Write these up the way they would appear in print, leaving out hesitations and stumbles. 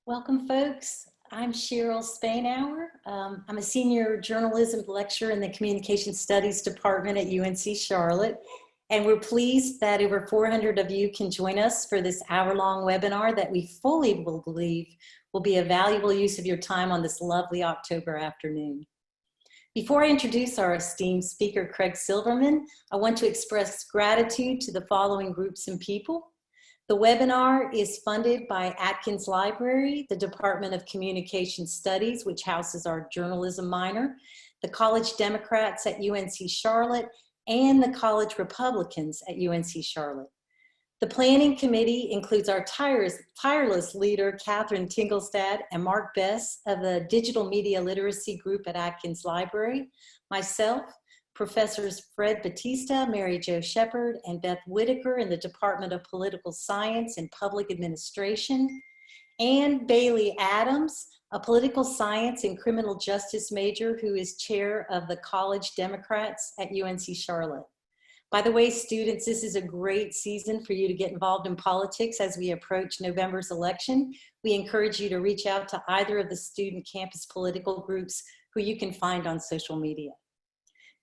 Welcome, folks. I'm Cheryl Spainhour. I'm a senior journalism lecturer in the Communication Studies Department at UNC Charlotte, and we're pleased that over 400 of you can join us for this hour-long webinar that we fully believe will be a valuable use of your time on this lovely October afternoon. Before I introduce our esteemed speaker, Craig Silverman, I want to express gratitude to the following groups and people. The webinar is funded by Atkins Library, the Department of Communication Studies, which houses our journalism minor, the College Democrats at UNC Charlotte, and the College Republicans at UNC Charlotte. The planning committee includes our tireless leader, Catherine Tingelstad, and Mark Bess of the Digital Media Literacy Group at Atkins Library, myself, Professors Fred Batista, Mary Jo Shepard, and Beth Whitaker in the Department of Political Science and Public Administration, and Bailey Adams, a political science and criminal justice major who is chair of the College Democrats at UNC Charlotte. By the way, students, this is a great season for you to get involved in politics as we approach November's election. We encourage you to reach out to either of the student campus political groups who you can find on social media.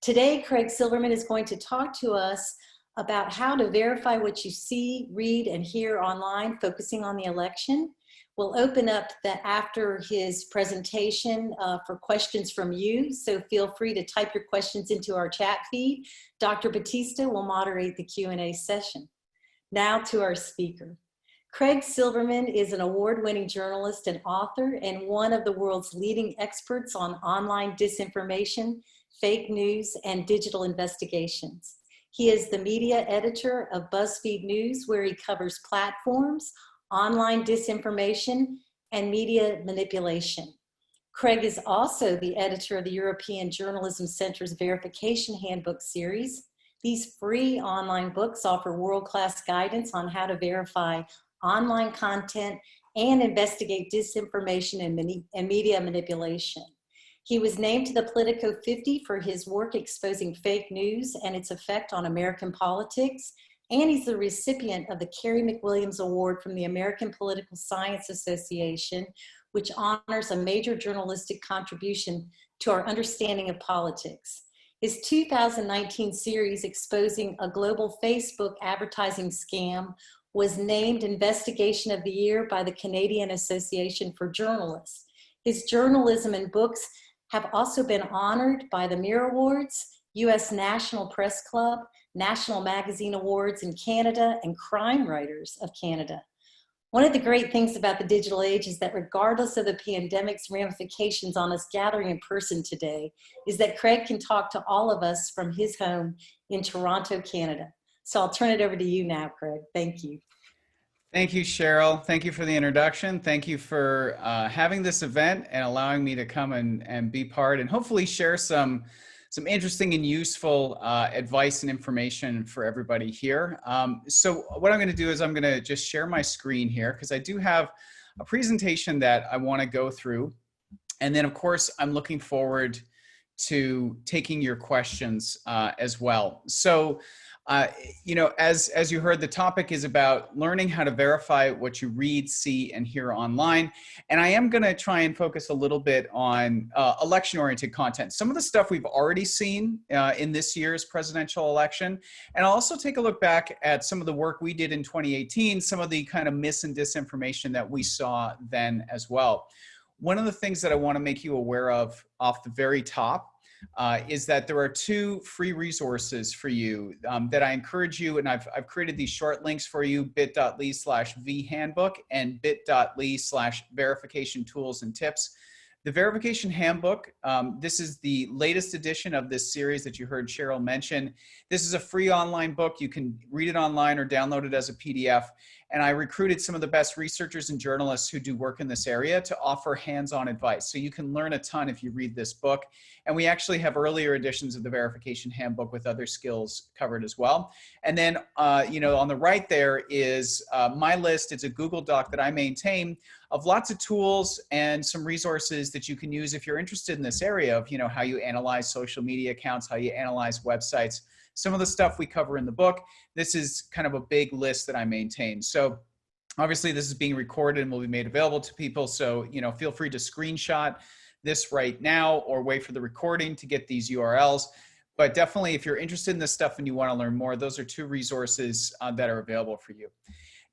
Today, Craig Silverman is going to talk to us about how to verify what you see, read, and hear online, focusing on the election. We'll open up after his presentation for questions from you, so feel free to type your questions into our chat feed. Dr. Batista will moderate the Q&A session. Now to our speaker. Craig Silverman is an award-winning journalist and author and one of the world's leading experts on online disinformation, fake news, and digital investigations. He is the media editor of BuzzFeed News, where he covers platforms, online disinformation, and media manipulation. Craig is also the editor of the European Journalism Center's Verification Handbook series. These free online books offer world-class guidance on how to verify online content and investigate disinformation and media manipulation. He was named to the Politico 50 for his work exposing fake news and its effect on American politics, and he's the recipient of the Carrie McWilliams Award from the American Political Science Association, which honors a major journalistic contribution to our understanding of politics. His 2019 series exposing a global Facebook advertising scam was named Investigation of the Year by the Canadian Association for Journalists. His journalism and books have also been honored by the Mirror Awards, US National Press Club, National Magazine Awards in Canada, and Crime Writers of Canada. One of the great things about the digital age is that regardless of the pandemic's ramifications on us gathering in person today, is that Craig can talk to all of us from his home in Toronto, Canada. So I'll turn it over to you now, Craig. Thank you. Thank you, Cheryl. Thank you for the introduction. Thank you for having this event and allowing me to come and be part and hopefully share some interesting and useful advice and information for everybody here. So what I'm going to do is I'm going to just share my screen here because I do have a presentation that I want to go through. And then, of course, I'm looking forward to taking your questions as well. So you know, as you heard, the topic is about learning how to verify what you read, see, and hear online. And I am going to try and focus a little bit on election-oriented content. Some of the stuff we've already seen in this year's presidential election. And I'll also take a look back at some of the work we did in 2018, some of the kind of mis and disinformation that we saw then as well. One of the things that I want to make you aware of off the very top is that there are two free resources for you that I encourage you, and I've created these short links for you, bit.ly/vhandbook and bit.ly/verification tools and tips. The Verification Handbook, this is the latest edition of this series that you heard Cheryl mention. This is a free online book. You can read it online or download it as a PDF. And I recruited some of the best researchers and journalists who do work in this area to offer hands-on advice. So you can learn a ton if you read this book. And we actually have earlier editions of the Verification Handbook with other skills covered as well. And then, you know, on the right there is my list. It's a Google Doc that I maintain of lots of tools and some resources that you can use if you're interested in this area of, you know, how you analyze social media accounts, how you analyze websites. Some of the stuff we cover in the book. This is kind of a big list that I maintain. So Obviously, this is being recorded and will be made available to people. So, feel free to screenshot this right now or wait for the recording to get these URLs. But definitely, if you're interested in this stuff and you want to learn more, those are two resources that are available for you.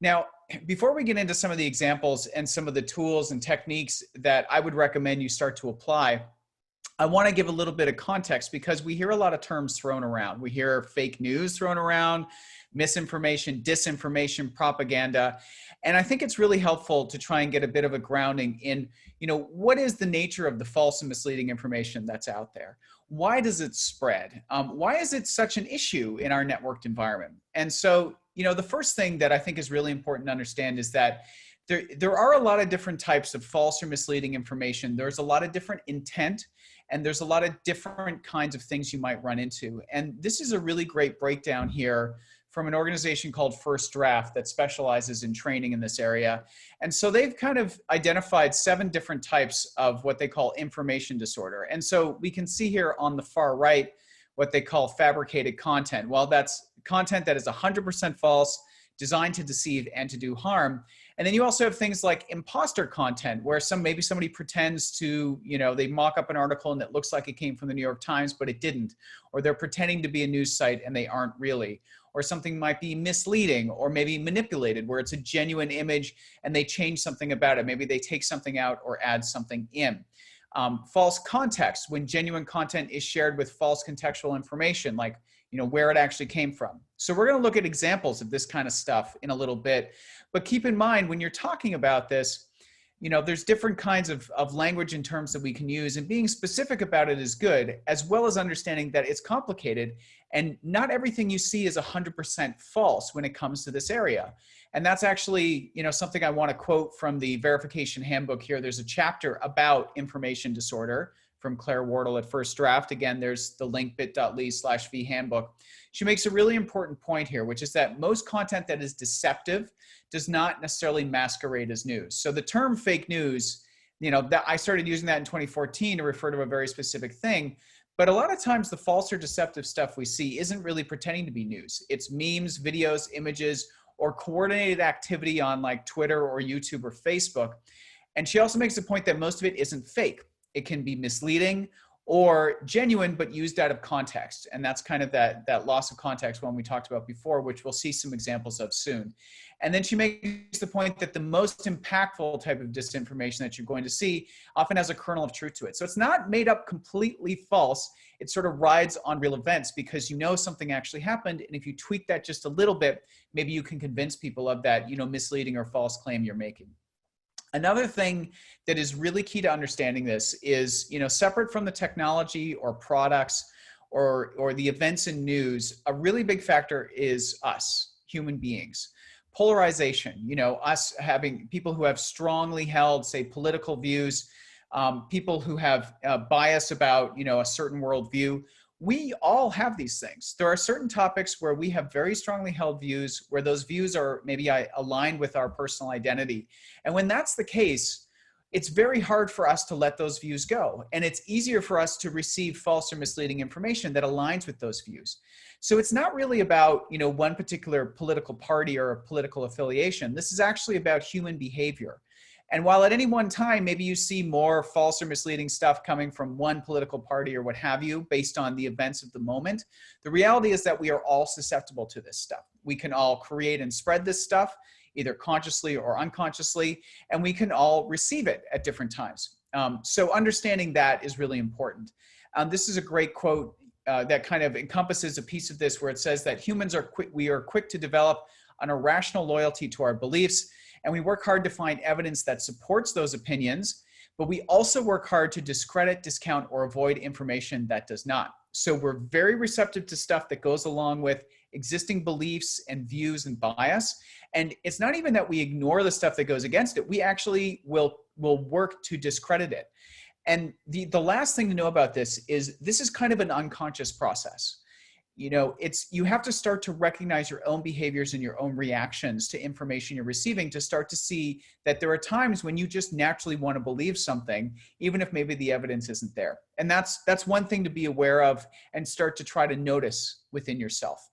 Now, before we get into some of the examples and some of the tools and techniques that I would recommend you start to apply, I want to give a little bit of context because we hear a lot of terms thrown around. We hear fake news thrown around, misinformation, disinformation, propaganda. And I think it's really helpful to try and get a bit of a grounding in, what is the nature of the false and misleading information that's out there? Why does it spread? Why is it such an issue in our networked environment? And so, the first thing that I think is really important to understand is that there are a lot of different types of false or misleading information. There's a lot of different intent, and there's a lot of different kinds of things you might run into. And this is a really great breakdown here from an organization called First Draft that specializes in training in this area. And so they've kind of identified 7 different types of what they call information disorder. And so we can see here on the far right what they call fabricated content. Well, that's content that is 100% false, designed to deceive and to do harm. And then you also have things like imposter content, where maybe somebody pretends to, they mock up an article and it looks like it came from the New York Times, but it didn't. Or they're pretending to be a news site and they aren't really. Or something might be misleading or maybe manipulated, where it's a genuine image and they change something about it. Maybe they take something out or add something in. False context, when genuine content is shared with false contextual information, like where it actually came from. So we're going to look at examples of this kind of stuff in a little bit. But keep in mind, when you're talking about this, there's different kinds of language and terms that we can use, and being specific about it is good, as well as understanding that it's complicated and not everything you see is 100% false when it comes to this area. And that's actually, something I want to quote from the verification handbook here. There's a chapter about information disorder from Claire Wardle at First Draft. Again, there's the link bit.ly/v handbook. She makes a really important point here, which is that most content that is deceptive does not necessarily masquerade as news. So the term fake news, that I started using that in 2014 to refer to a very specific thing. But a lot of times the false or deceptive stuff we see isn't really pretending to be news. It's memes, videos, images, or coordinated activity on like Twitter or YouTube or Facebook. And she also makes the point that most of it isn't fake. It can be misleading or genuine, but used out of context. And that's kind of that loss of context one we talked about before, which we'll see some examples of soon. And then she makes the point that the most impactful type of disinformation that you're going to see often has a kernel of truth to it. So it's not made up completely false. It sort of rides on real events because something actually happened. And if you tweak that just a little bit, maybe you can convince people of that, misleading or false claim you're making. Another thing that is really key to understanding this is, separate from the technology or products or the events in news, a really big factor is us, human beings. Polarization, us having people who have strongly held, say, political views, people who have bias about, a certain worldview. We all have these things. There are certain topics where we have very strongly held views, where those views are maybe aligned with our personal identity. And when that's the case, it's very hard for us to let those views go. And it's easier for us to receive false or misleading information that aligns with those views. So it's not really about, one particular political party or a political affiliation. This is actually about human behavior. And while at any one time, maybe you see more false or misleading stuff coming from one political party or what have you, based on the events of the moment, the reality is that we are all susceptible to this stuff. We can all create and spread this stuff, either consciously or unconsciously, and we can all receive it at different times. So understanding that is really important. This is a great quote that kind of encompasses a piece of this, where it says that humans are quick to develop an irrational loyalty to our beliefs, and we work hard to find evidence that supports those opinions, but we also work hard to discredit, discount, or avoid information that does not. So we're very receptive to stuff that goes along with existing beliefs and views and bias. And it's not even that we ignore the stuff that goes against it. We actually will work to discredit it. And the last thing to know about this is kind of an unconscious process. You have to start to recognize your own behaviors and your own reactions to information you're receiving to start to see that there are times when you just naturally want to believe something, even if maybe the evidence isn't there. And that's one thing to be aware of and start to try to notice within yourself.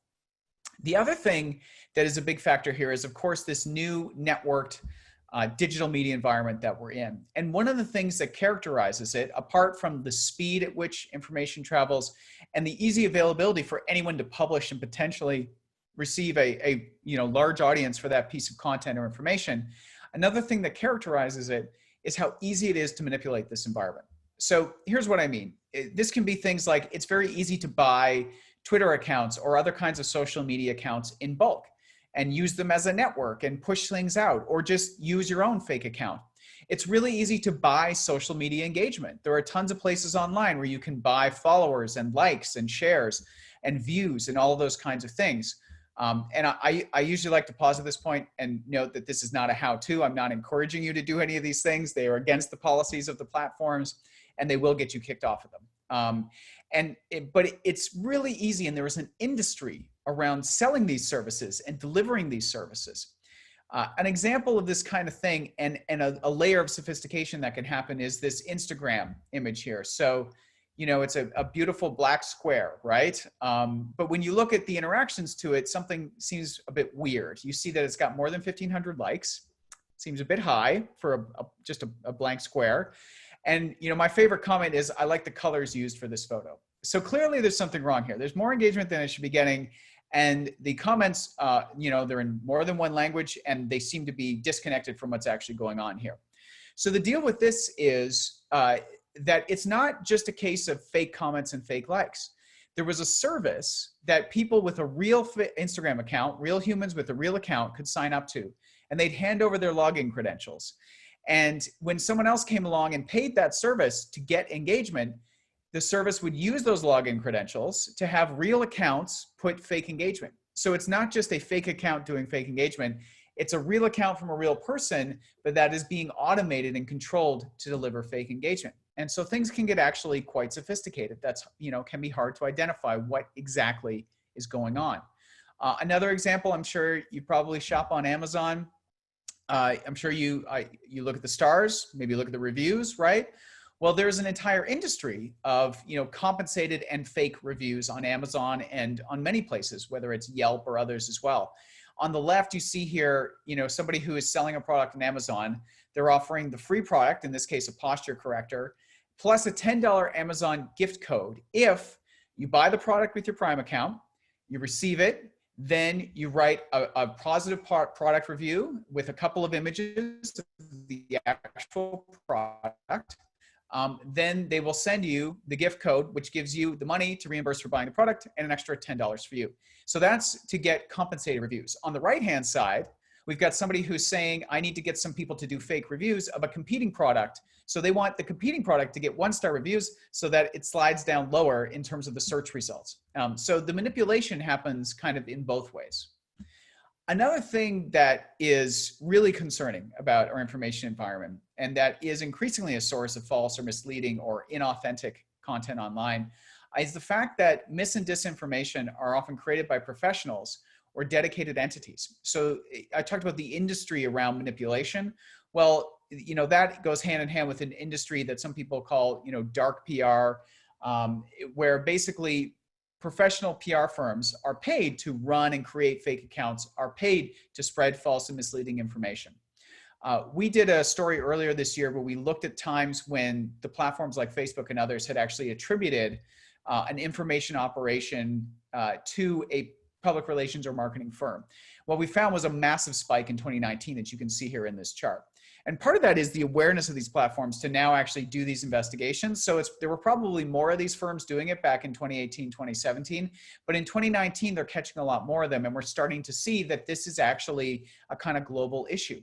The other thing that is a big factor here is, of course, this new networked digital media environment that we're in. And one of the things that characterizes it, apart from the speed at which information travels and the easy availability for anyone to publish and potentially receive a large audience for that piece of content or information, another thing that characterizes it is how easy it is to manipulate this environment. So here's what I mean. This can be things like, it's very easy to buy Twitter accounts or other kinds of social media accounts in bulk and use them as a network and push things out, or just use your own fake account. It's really easy to buy social media engagement. There are tons of places online where you can buy followers and likes and shares and views and all of those kinds of things. And I usually like to pause at this point and note that this is not a how-to. I'm not encouraging you to do any of these things. They are against the policies of the platforms, and they will get you kicked off of them. But it's really easy, and there is an industry around selling these services and delivering these services. An example of this kind of thing and a layer of sophistication that can happen is this Instagram image here. So, it's a beautiful black square, right? But when you look at the interactions to it, something seems a bit weird. You see that it's got more than 1,500 likes. Seems a bit high for just a blank square. And my favorite comment is, I like the colors used for this photo. So clearly there's something wrong here. There's more engagement than it should be getting. And the comments, they're in more than one language, and they seem to be disconnected from what's actually going on here. So the deal with this is that it's not just a case of fake comments and fake likes. There was a service that people with a real Instagram account, real humans with a real account, could sign up to, and they'd hand over their login credentials. And when someone else came along and paid that service to get engagement, the service would use those login credentials to have real accounts put fake engagement. So it's not just a fake account doing fake engagement. It's a real account from a real person, but that is being automated and controlled to deliver fake engagement. And so things can get actually quite sophisticated. That's, can be hard to identify what exactly is going on. Another example, I'm sure you probably shop on Amazon. I'm sure you look at the stars, maybe look at the reviews, right? Well, there's an entire industry of, compensated and fake reviews on Amazon and on many places, whether it's Yelp or others as well. On the left, you see here, somebody who is selling a product on Amazon. They're offering the free product, in this case, a posture corrector, plus a $10 Amazon gift code. If you buy the product with your Prime account, you receive it, then you write a positive product review with a couple of images of the actual product. Then they will send you the gift code, which gives you the money to reimburse for buying the product and an extra $10 for you. So that's to get compensated reviews. On the right-hand side, we've got somebody who's saying, I need to get some people to do fake reviews of a competing product. So they want the competing product to get 1-star reviews so that it slides down lower in terms of the search results. So the manipulation happens kind of in both ways. Another thing that is really concerning about our information environment, and that is increasingly a source of false or misleading or inauthentic content online, is the fact that mis and disinformation are often created by professionals or dedicated entities. So I talked about the industry around manipulation. Well, that goes hand in hand with an industry that some people call, dark PR, where basically professional PR firms are paid to run and create fake accounts, are paid to spread false and misleading information. We did a story earlier this year where we looked at times when the platforms like Facebook and others had actually attributed an information operation to a public relations or marketing firm. What we found was a massive spike in 2019 that you can see here in this chart. And part of that is the awareness of these platforms to now actually do these investigations. So there were probably more of these firms doing it back in 2018, 2017, but in 2019, they're catching a lot more of them. And we're starting to see that this is actually a kind of global issue.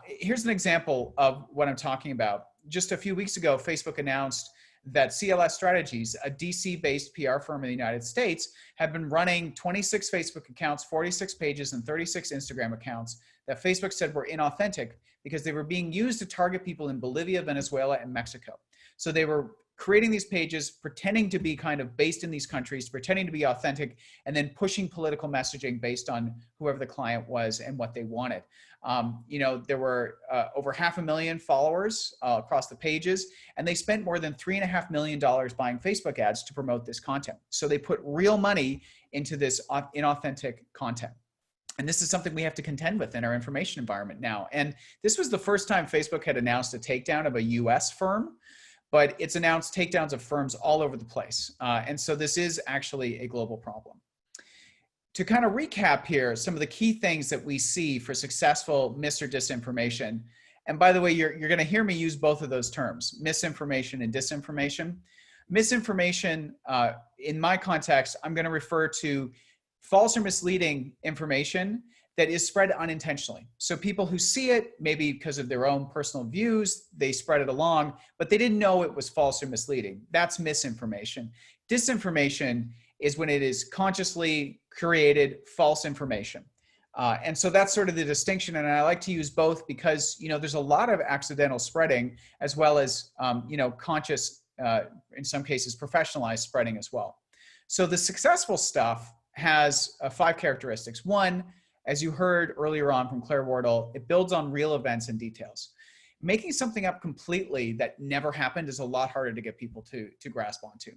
Here's an example of what I'm talking about. Just a few weeks ago, Facebook announced that CLS Strategies, a DC-based PR firm in the United States, had been running 26 Facebook accounts, 46 pages, and 36 Instagram accounts that Facebook said were inauthentic because they were being used to target people in Bolivia, Venezuela, and Mexico. So they were creating these pages, pretending to be kind of based in these countries, pretending to be authentic, and then pushing political messaging based on whoever the client was and what they wanted. There were over 500,000 followers across the pages, and they spent more than $3.5 million buying Facebook ads to promote this content. So they put real money into this inauthentic content. And this is something we have to contend with in our information environment now. And this was the first time Facebook had announced a takedown of a US firm, but it's announced takedowns of firms all over the place. And so this is actually a global problem. To kind of recap here, some of the key things that we see for successful mis or disinformation. And by the way, you're going to hear me use both of those terms, misinformation and disinformation. Misinformation, in my context, I'm going to refer to false or misleading information that is spread unintentionally. So people who see it, maybe because of their own personal views, they spread it along, but they didn't know it was false or misleading. That's misinformation. Disinformation is when it is consciously created false information. And so that's sort of the distinction. And I like to use both because, there's a lot of accidental spreading as well as, conscious, in some cases, professionalized spreading as well. So the successful stuff has 5 characteristics. One, as you heard earlier on from Claire Wardle, it builds on real events and details. Making something up completely that never happened is a lot harder to get people to grasp onto.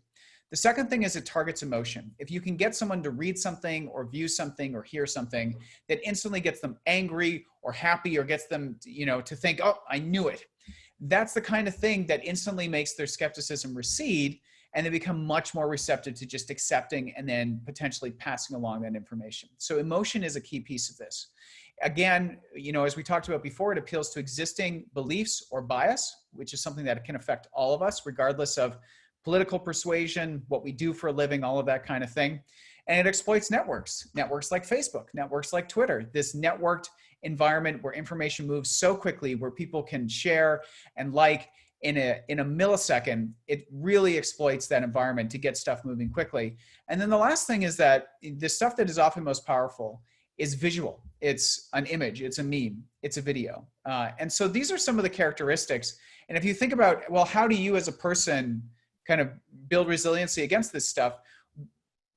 The second thing is it targets emotion. If you can get someone to read something or view something or hear something that instantly gets them angry or happy or gets them, to think, oh, I knew it. That's the kind of thing that instantly makes their skepticism recede, and they become much more receptive to just accepting and then potentially passing along that information. So emotion is a key piece of this. Again, as we talked about before, it appeals to existing beliefs or bias, which is something that can affect all of us, regardless of political persuasion, what we do for a living, all of that kind of thing. And it exploits networks like Facebook, networks like Twitter, this networked environment where information moves so quickly, where people can share and like in a millisecond. It really exploits that environment to get stuff moving quickly. And then the last thing is that the stuff that is often most powerful is visual. It's an image, it's a meme, it's a video. And so these are some of the characteristics. And if you think about, well, how do you as a person kind of build resiliency against this stuff?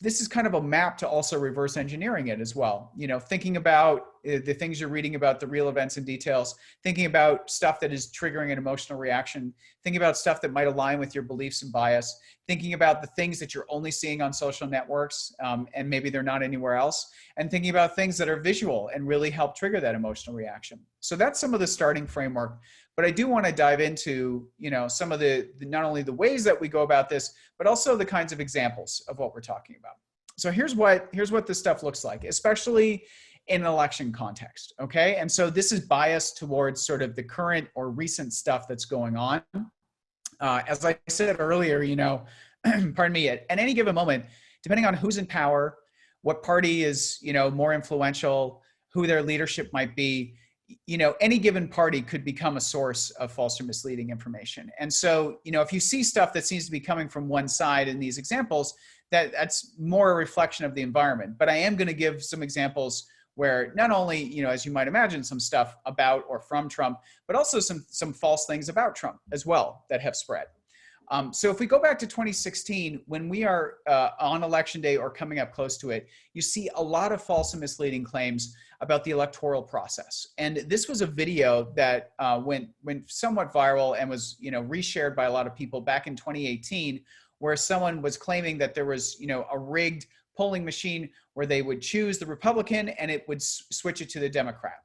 This is kind of a map to also reverse engineering it as well. Thinking about the things you're reading about, the real events and details, thinking about stuff that is triggering an emotional reaction, thinking about stuff that might align with your beliefs and bias, thinking about the things that you're only seeing on social networks and maybe they're not anywhere else, and thinking about things that are visual and really help trigger that emotional reaction. So that's some of the starting framework. But I do want to dive into, some of the not only the ways that we go about this, but also the kinds of examples of what we're talking about. So here's what this stuff looks like, especially in an election context, okay? And so this is biased towards sort of the current or recent stuff that's going on. As I said earlier, pardon me, at any given moment, depending on who's in power, what party is, more influential, who their leadership might be, any given party could become a source of false or misleading information. And so, if you see stuff that seems to be coming from one side in these examples, that's more a reflection of the environment. But I am going to give some examples where not only, as you might imagine, some stuff about or from Trump, but also some false things about Trump as well that have spread. So if we go back to 2016, when we are on election day or coming up close to it, you see a lot of false and misleading claims about the electoral process. And this was a video that went somewhat viral and was reshared by a lot of people back in 2018, where someone was claiming that there was a rigged polling machine where they would choose the Republican and it would switch it to the Democrat.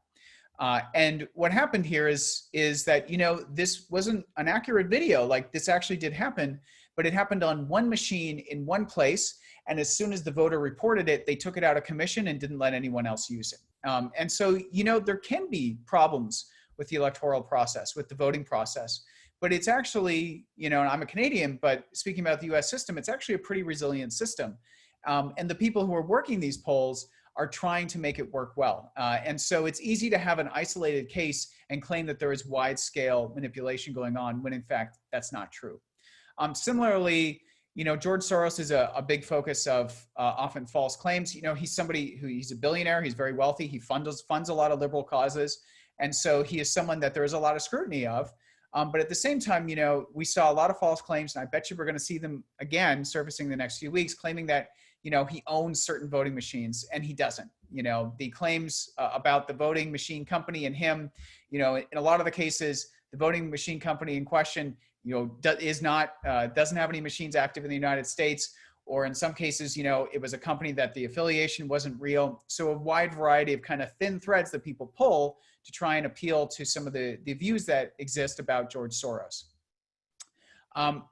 And what happened here is that, this wasn't an accurate video. Like, this actually did happen, but it happened on one machine in one place. And as soon as the voter reported it, they took it out of commission and didn't let anyone else use it. And so, there can be problems with the electoral process, with the voting process, but it's actually, and I'm a Canadian, but speaking about the US system, it's actually a pretty resilient system. And the people who are working these polls are trying to make it work well. And so it's easy to have an isolated case and claim that there is wide scale manipulation going on when in fact that's not true. Similarly, George Soros is a big focus of often false claims. He's somebody he's a billionaire, he's very wealthy, he funds a lot of liberal causes. And so he is someone that there is a lot of scrutiny of. But at the same time, you know, we saw a lot of false claims, and I bet you we're going to see them again surfacing the next few weeks, claiming that, you know, he owns certain voting machines, and he doesn't. You know, the claims about the voting machine company and him, you know, in a lot of the cases, the voting machine company in question, you know, doesn't have any machines active in the United States, or in some cases, you know, it was a company that the affiliation wasn't real. So a wide variety of kind of thin threads that people pull to try and appeal to some of the views that exist about George Soros.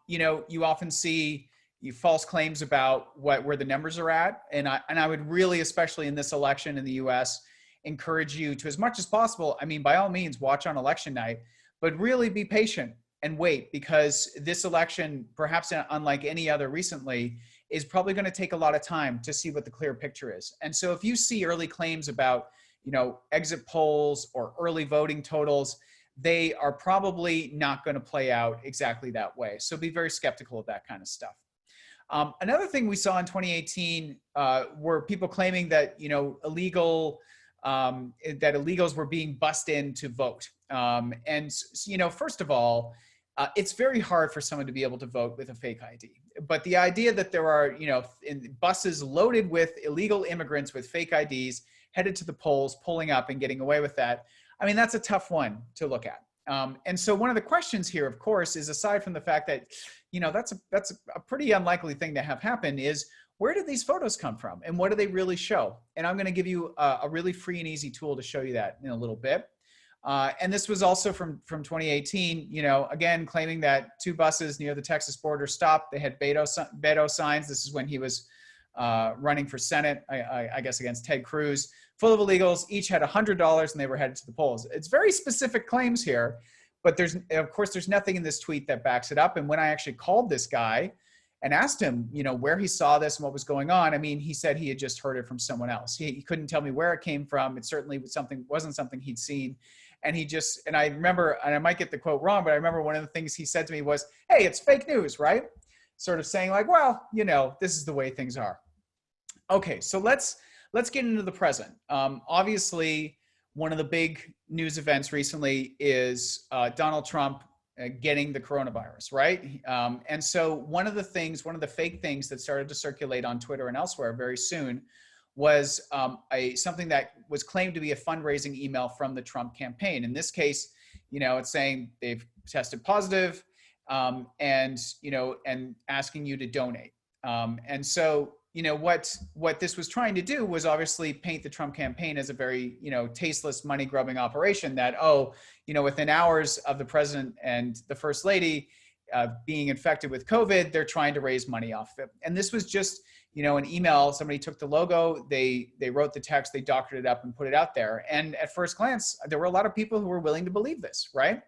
You know, you often see false claims about where the numbers are at. And I would really, especially in this election in the US, encourage you to, as much as possible, I mean, by all means, watch on election night, but really be patient and wait, because this election, perhaps unlike any other recently, is probably going to take a lot of time to see what the clear picture is. And so if you see early claims about, you know, exit polls or early voting totals, they are probably not going to play out exactly that way. So be very skeptical of that kind of stuff. Another thing we saw in 2018 were people claiming that, you know, that illegals were being bussed in to vote. And, you know, first of all, it's very hard for someone to be able to vote with a fake ID. But the idea that there are, you know, buses loaded with illegal immigrants with fake IDs headed to the polls, pulling up and getting away with that, I mean, that's a tough one to look at. And so one of the questions here, of course, is, aside from the fact that, you know, that's a pretty unlikely thing to have happen, is where did these photos come from and what do they really show? And I'm going to give you a really free and easy tool to show you that in a little bit. And this was also from 2018, you know, again, claiming that two buses near the Texas border stopped. They had Beto signs. This is when he was running for Senate, I guess against Ted Cruz, full of illegals. Each had $100 and they were headed to the polls. It's very specific claims here, but of course, there's nothing in this tweet that backs it up. And when I actually called this guy and asked him, you know, where he saw this and what was going on, I mean, he said he had just heard it from someone else. He couldn't tell me where it came from. It certainly wasn't something he'd seen. And and I remember, and I might get the quote wrong, but I remember one of the things he said to me was, "Hey, it's fake news, right?" Sort of saying like, well, you know, this is the way things are. Okay, so let's get into the present. Obviously, one of the big news events recently is Donald Trump getting the coronavirus, right? And so one of the fake things that started to circulate on Twitter and elsewhere very soon was something that was claimed to be a fundraising email from the Trump campaign. In this case, you know, it's saying they've tested positive, and, you know, and asking you to donate. And so, you know, what this was trying to do was obviously paint the Trump campaign as a very, you know, tasteless, money grubbing operation that, oh, you know, within hours of the president and the first lady being infected with COVID, they're trying to raise money off it. And this was just, you know, an email. Somebody took the logo, they wrote the text, they doctored it up and put it out there. And at first glance, there were a lot of people who were willing to believe this, right?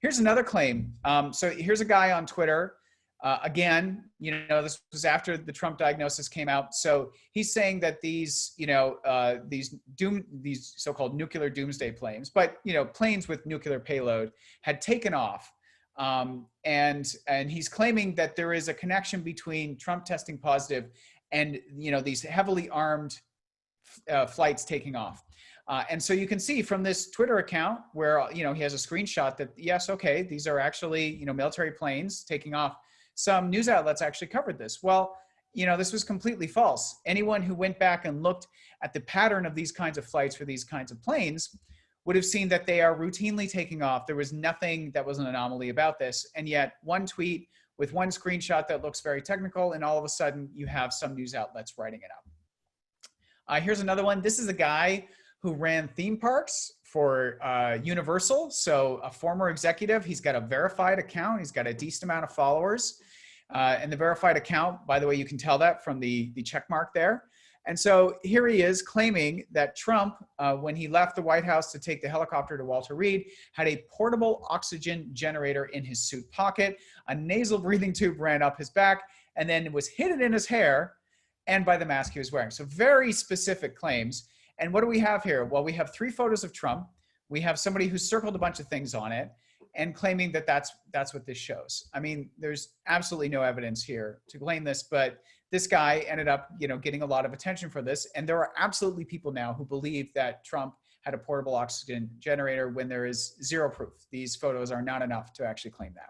Here's another claim. So here's a guy on Twitter. Again, you know, this was after the Trump diagnosis came out. So he's saying that these, you know, these so-called nuclear doomsday planes, but, you know, planes with nuclear payload had taken off. And he's claiming that there is a connection between Trump testing positive and, you know, these heavily armed flights taking off. And so you can see from this Twitter account where, you know, he has a screenshot that, yes, okay, these are actually, you know, military planes taking off. Some news outlets actually covered this. Well, you know, this was completely false. Anyone who went back and looked at the pattern of these kinds of flights for these kinds of planes would have seen that they are routinely taking off. There was nothing that was an anomaly about this. And yet one tweet with one screenshot that looks very technical, and all of a sudden you have some news outlets writing it up. Here's another one. This is a guy who ran theme parks for Universal. So a former executive, he's got a verified account. He's got a decent amount of followers. And the verified account, by the way, you can tell that from the check mark there. And so here he is claiming that Trump, when he left the White House to take the helicopter to Walter Reed, had a portable oxygen generator in his suit pocket, a nasal breathing tube ran up his back, and then it was hidden in his hair and by the mask he was wearing. So very specific claims. And what do we have here? Well, we have 3 photos of Trump. We have somebody who circled a bunch of things on it and claiming that that's what this shows. I mean, there's absolutely no evidence here to claim this, but this guy ended up, you know, getting a lot of attention for this. And there are absolutely people now who believe that Trump had a portable oxygen generator when there is zero proof. These photos are not enough to actually claim that.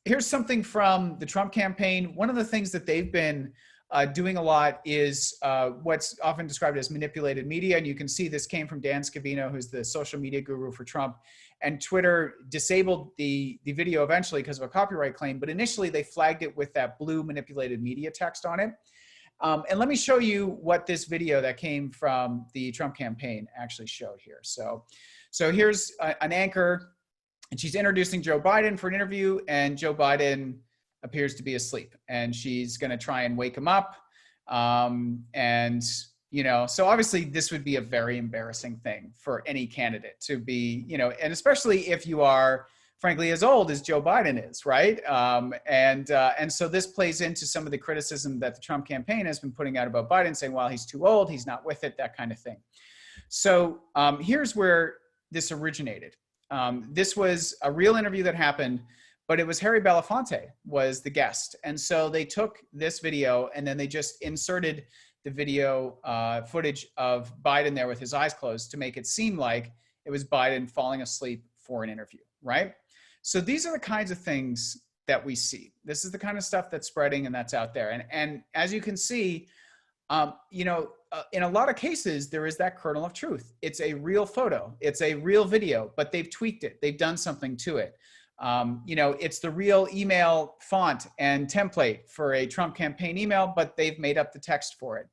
Here's something from the Trump campaign. One of the things that they've been doing a lot is what's often described as manipulated media. And you can see this came from Dan Scavino, who's the social media guru for Trump. And Twitter disabled the video eventually because of a copyright claim. But initially, they flagged it with that blue manipulated media text on it. And let me show you what this video that came from the Trump campaign actually showed here. So here's an anchor, and she's introducing Joe Biden for an interview, and Joe Biden appears to be asleep, and she's going to try and wake him up. And, you know, so obviously this would be a very embarrassing thing for any candidate to be, you know, and especially if you are, frankly, as old as Joe Biden is, right? And so this plays into some of the criticism that the Trump campaign has been putting out about Biden, saying, well, he's too old, he's not with it, that kind of thing. So here's where this originated. This was a real interview that happened, but it was Harry Belafonte was the guest. And so they took this video and then they just inserted the video footage of Biden there with his eyes closed to make it seem like it was Biden falling asleep for an interview, right? So these are the kinds of things that we see. This is the kind of stuff that's spreading and that's out there. And as you can see, you know, in a lot of cases, there is that kernel of truth. It's a real photo. It's a real video, but they've tweaked it. They've done something to it. You know, it's the real email font and template for a Trump campaign email, but they've made up the text for it.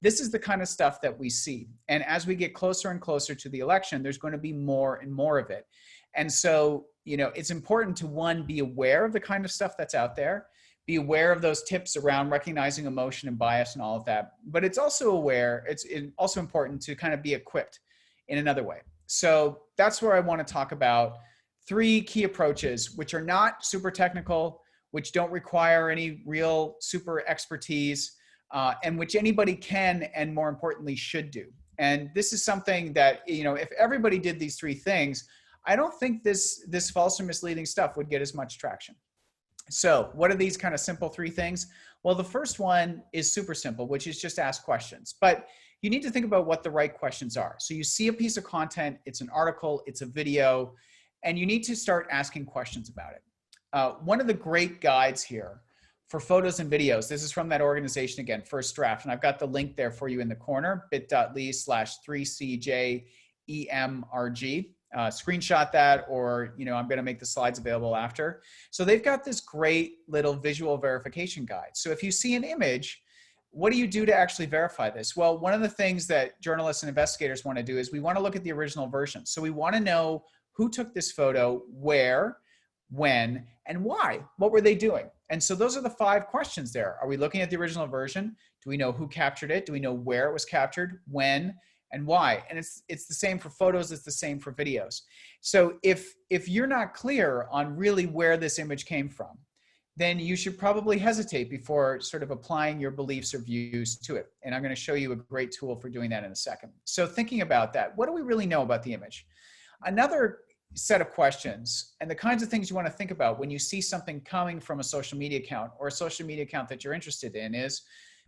This is the kind of stuff that we see. And as we get closer and closer to the election, there's going to be more and more of it. And so, you know, it's important to, one, be aware of the kind of stuff that's out there, be aware of those tips around recognizing emotion and bias and all of that. But it's also also important to kind of be equipped in another way. So that's where I want to talk about 3 key approaches, which are not super technical, which don't require any real super expertise, and which anybody can, and more importantly, should do. And this is something that, you know, if everybody did these 3 things, I don't think this false or misleading stuff would get as much traction. So what are these kind of simple 3 things? Well, the first one is super simple, which is just ask questions. But you need to think about what the right questions are. So you see a piece of content, it's an article, it's a video, and you need to start asking questions about it. One of the great guides here for photos and videos, this is from that organization again, First Draft, and I've got the link there for you in the corner, bit.ly/3CJEMRG. Screenshot that, or, you know, I'm going to make the slides available after. So they've got this great little visual verification guide. So if you see an image, what do you do to actually verify this? Well, one of the things that journalists and investigators want to do is we want to look at the original version. So we want to know who took this photo, where, when, and why. What were they doing? And so those are the 5 questions there. Are we looking at the original version? Do we know who captured it? Do we know where it was captured, when, and why? And it's the same for photos, it's the same for videos. So if you're not clear on really where this image came from, then you should probably hesitate before sort of applying your beliefs or views to it. And I'm going to show you a great tool for doing that in a second. So thinking about that, what do we really know about the image? Another set of questions and the kinds of things you want to think about when you see something coming from a social media account or a social media account that you're interested in is,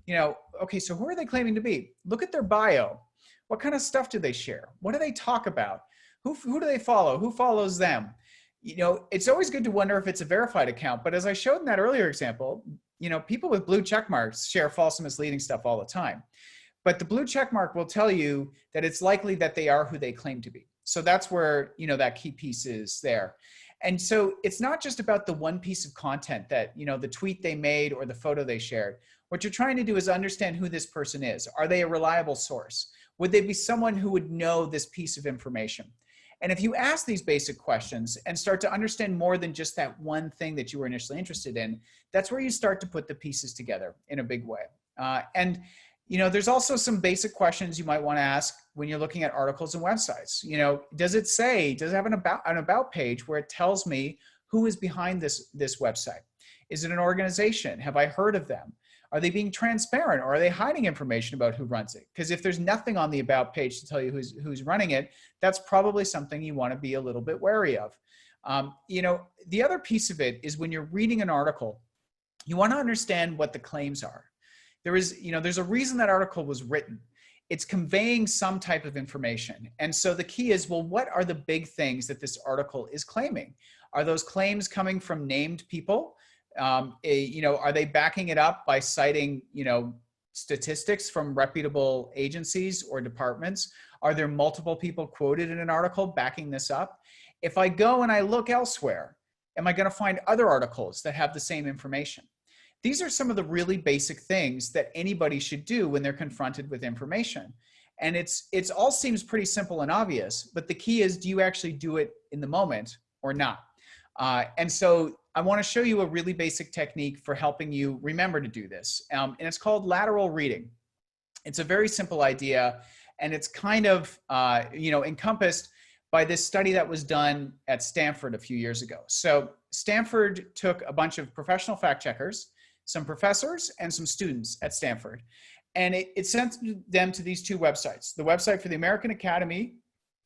you know, okay, so who are they claiming to be? Look at their bio. What kind of stuff do they share? What do they talk about? Who do they follow? Who follows them? You know, it's always good to wonder if it's a verified account, but as I showed in that earlier example, you know, people with blue check marks share false and misleading stuff all the time. But the blue check mark will tell you that it's likely that they are who they claim to be. So that's where, you know, that key piece is there. And so it's not just about the one piece of content that, you know, the tweet they made or the photo they shared. What you're trying to do is understand who this person is. Are they a reliable source? Would they be someone who would know this piece of information? And if you ask these basic questions and start to understand more than just that one thing that you were initially interested in, that's where you start to put the pieces together in a big way. And you know, there's also some basic questions you might want to ask when you're looking at articles and websites. You know, does it have an about page where it tells me who is behind this website? Is it an organization? Have I heard of them? Are they being transparent, or are they hiding information about who runs it? Because if there's nothing on the about page to tell you who's running it, that's probably something you want to be a little bit wary of. You know, the other piece of it is when you're reading an article, you want to understand what the claims are. There's a reason that article was written. it's conveying some type of information. And so the key is, well, what are the big things that this article is claiming? Are those claims coming from named people? Are they backing it up by citing, statistics from reputable agencies or departments? Are there multiple people quoted in an article backing this up? If I go and I look elsewhere, am I going to find other articles that have the same information? These are some of the really basic things that anybody should do when they're confronted with information. And it's all seems pretty simple and obvious, but the key is, do you actually do it in the moment or not? And so I want to show you a really basic technique for helping you remember to do this. And it's called lateral reading. It's a very simple idea, and it's kind of encompassed by this study that was done at Stanford a few years ago. So Stanford took a bunch of professional fact checkers, some professors, and some students at Stanford, and it sent them to these two websites: the website for the American Academy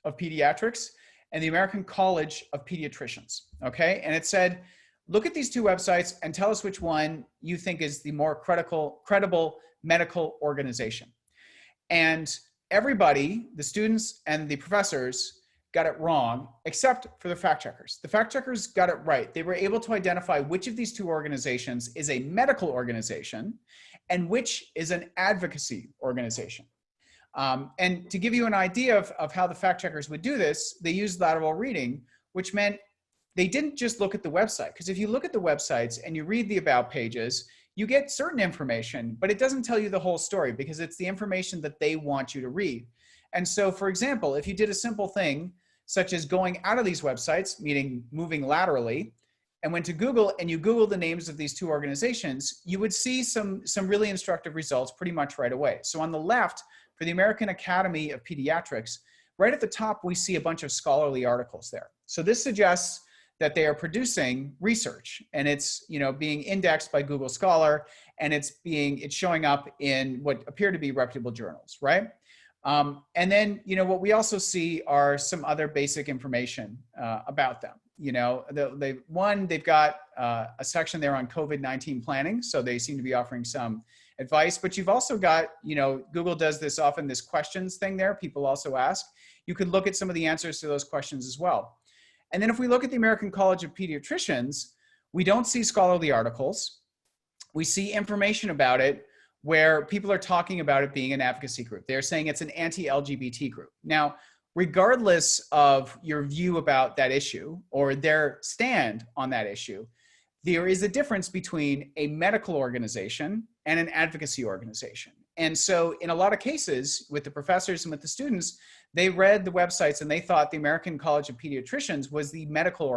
of Pediatrics and the American College of Pediatricians. Okay, and it said, look at these two websites and tell us which one you think is the more credible medical organization. And everybody, the students and the professors, got it wrong, except for the fact checkers. The fact checkers got it right. They were able to identify which of these two organizations is a medical organization and which is an advocacy organization. And to give you an idea of how the fact checkers would do this, they used lateral reading, which meant they didn't just look at the website. Because if you look at the websites and you read the about pages, you get certain information, but it doesn't tell you the whole story because it's the information that they want you to read. And so, for example, if you did a simple thing, such as going out of these websites, meaning moving laterally, and went to Google and you Google the names of these two organizations, you would see some really instructive results pretty much right away. So on the left, for the American Academy of Pediatrics, right at the top, we see a bunch of scholarly articles there. So this suggests that they are producing research, and it's being indexed by Google Scholar, and it's showing up in what appear to be reputable journals, right? And then what we also see are some other basic information about them. They've got a section there on COVID-19 planning, so they seem to be offering some advice. But you've also got, Google does this often, this questions thing there. People also ask. You could look at some of the answers to those questions as well. And then if we look at the American College of Pediatricians, we don't see scholarly articles. We see information about it where people are talking about it being an advocacy group. They're saying it's an anti-LGBT group. Now, regardless of your view about that issue or their stand on that issue, there is a difference between a medical organization and an advocacy organization. And so in a lot of cases with the professors and with the students, they read the websites and they thought the American College of Pediatricians was the medical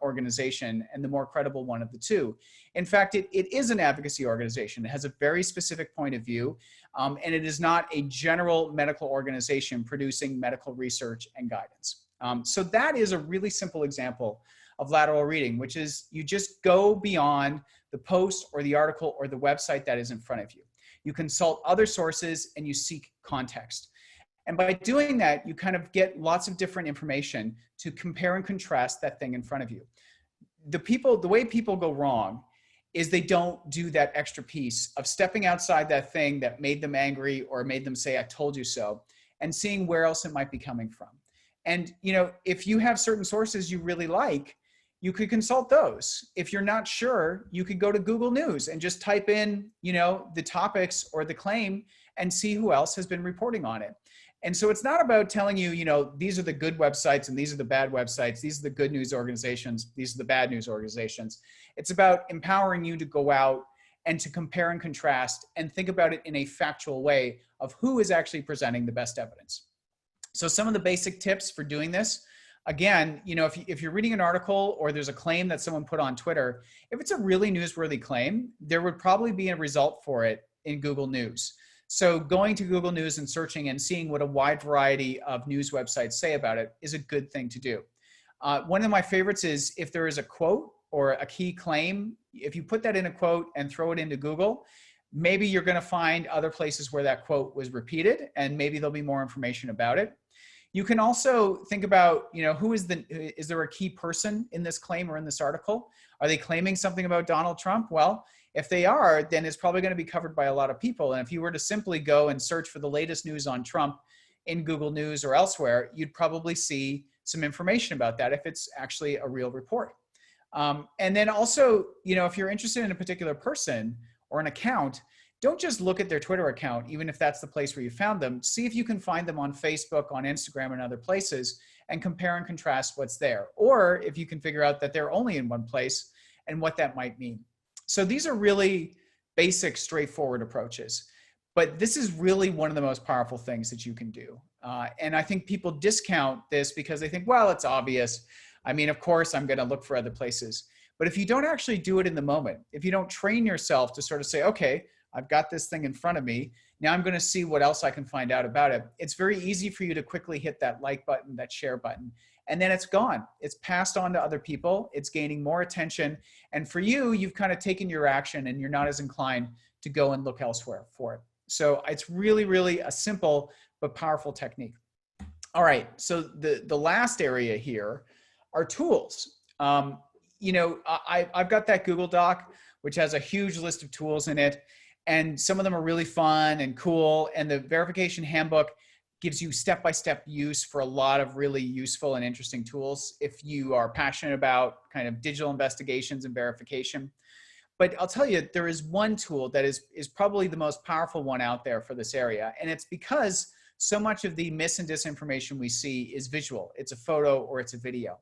organization and the more credible one of the two. In fact, it is an advocacy organization. It has a very specific point of view, and it is not a general medical organization producing medical research and guidance. So that is a really simple example of lateral reading, which is you just go beyond the post or the article or the website that is in front of you. You consult other sources and you seek context. And by doing that, you kind of get lots of different information to compare and contrast that thing in front of you. The way people go wrong is they don't do that extra piece of stepping outside that thing that made them angry or made them say, I told you so, and seeing where else it might be coming from. And if you have certain sources you really like, you could consult those. If you're not sure, you could go to Google News and just type in, the topics or the claim and see who else has been reporting on it. And so it's not about telling you, these are the good websites and these are the bad websites. These are the good news organizations. These are the bad news organizations. It's about empowering you to go out and to compare and contrast and think about it in a factual way of who is actually presenting the best evidence. So some of the basic tips for doing this, again, if you're reading an article or there's a claim that someone put on Twitter, if it's a really newsworthy claim, there would probably be a result for it in Google News. So going to Google News and searching and seeing what a wide variety of news websites say about it is a good thing to do. One of my favorites is if there is a quote or a key claim, if you put that in a quote and throw it into Google, maybe you're going to find other places where that quote was repeated and maybe there'll be more information about it. You can also think about, is there a key person in this claim or in this article? Are they claiming something about Donald Trump? Well, If they are, then it's probably going to be covered by a lot of people. And if you were to simply go and search for the latest news on Trump in Google News or elsewhere, you'd probably see some information about that if it's actually a real report. And then also, if you're interested in a particular person or an account, don't just look at their Twitter account, even if that's the place where you found them. See if you can find them on Facebook, on Instagram, and other places, and compare and contrast what's there. Or if you can figure out that they're only in one place and what that might mean. So these are really basic, straightforward approaches. But this is really one of the most powerful things that you can do. And I think people discount this because they think, well, it's obvious. I mean, of course, I'm going to look for other places. But if you don't actually do it in the moment, if you don't train yourself to sort of say, okay, I've got this thing in front of me, now I'm going to see what else I can find out about it. It's very easy for you to quickly hit that like button, that share button, and then it's gone. It's passed on to other people. It's gaining more attention. And for you, you've kind of taken your action and you're not as inclined to go and look elsewhere for it. So it's really, really a simple but powerful technique. All right, so the last area here are tools. I've got that Google Doc, which has a huge list of tools in it. And some of them are really fun and cool. And the verification handbook gives you step-by-step use for a lot of really useful and interesting tools if you are passionate about kind of digital investigations and verification. But I'll tell you, there is one tool that is probably the most powerful one out there for this area. And it's because so much of the mis and disinformation we see is visual. It's a photo or it's a video.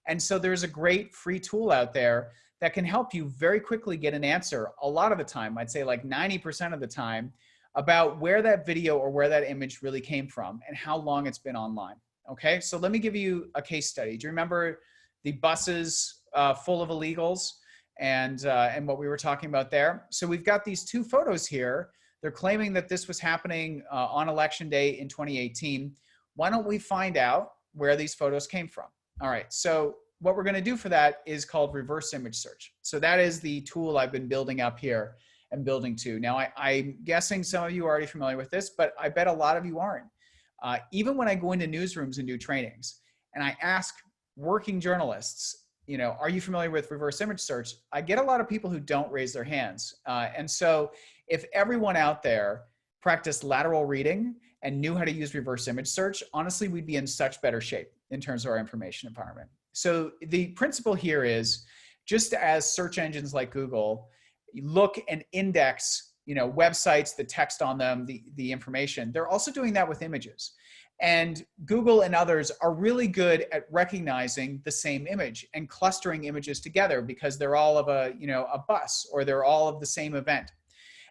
And so there's a great free tool out there that can help you very quickly get an answer a lot of the time, I'd say like 90% of the time, about where that video or where that image really came from and how long it's been online. Okay, so let me give you a case study. Do you remember the buses full of illegals and what we were talking about there? So we've got these two photos here. They're claiming that this was happening on election day in 2018. Why don't we find out where these photos came from? All right, so what we're going to do for that is called reverse image search. So that is the tool I've been building up here and building to. Now, I'm guessing some of you are already familiar with this, but I bet a lot of you aren't. Even when I go into newsrooms and do trainings, and I ask working journalists, are you familiar with reverse image search? I get a lot of people who don't raise their hands. And so if everyone out there practiced lateral reading and knew how to use reverse image search, honestly, we'd be in such better shape in terms of our information environment. So the principle here is, just as search engines like Google look and index, websites, the text on them, the information, they're also doing that with images. And Google and others are really good at recognizing the same image and clustering images together because they're all of a bus, or they're all of the same event.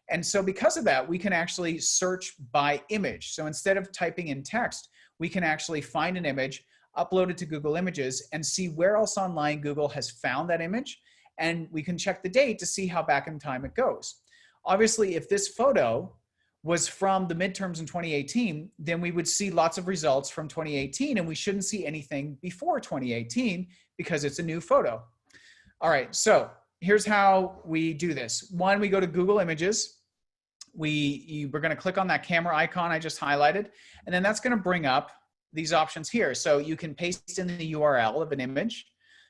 And so because of that, we can actually search by image. So instead of typing in text, we can actually find an image, upload it to Google Images, and see where else online Google has found that image. And we can check the date to see how back in time it goes. Obviously, if this photo was from the midterms in 2018, then we would see lots of results from 2018, and we shouldn't see anything before 2018 because it's a new photo. All right, so here's how we do this. One, we go to Google Images. We're going to click on that camera icon I just highlighted, and then that's going to bring up these options here. So you can paste in the URL of an image.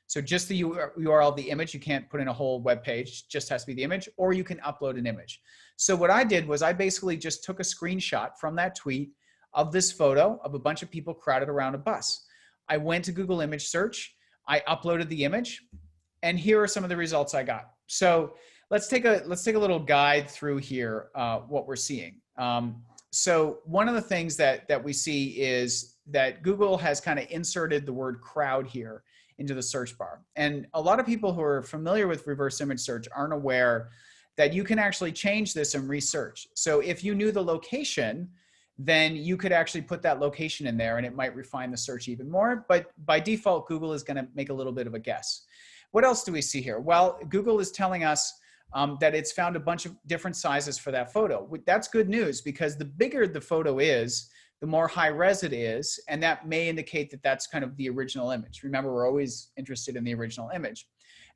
So just the URL of the image, you can't put in a whole web page, just has to be the image, or you can upload an image. So what I did was I basically just took a screenshot from that tweet of this photo of a bunch of people crowded around a bus. I went to Google Image Search, I uploaded the image, and here are some of the results I got. So let's take a little guide through here, what we're seeing. So one of the things that we see is that Google has kind of inserted the word crowd here into the search bar. And a lot of people who are familiar with reverse image search aren't aware that you can actually change this and research. So if you knew the location, then you could actually put that location in there and it might refine the search even more. But by default, Google is going to make a little bit of a guess. What else do we see here? Well, Google is telling us that it's found a bunch of different sizes for that photo. That's good news because the bigger the photo is, the more high res it is, and that may indicate that that's kind of the original image. Remember, we're always interested in the original image.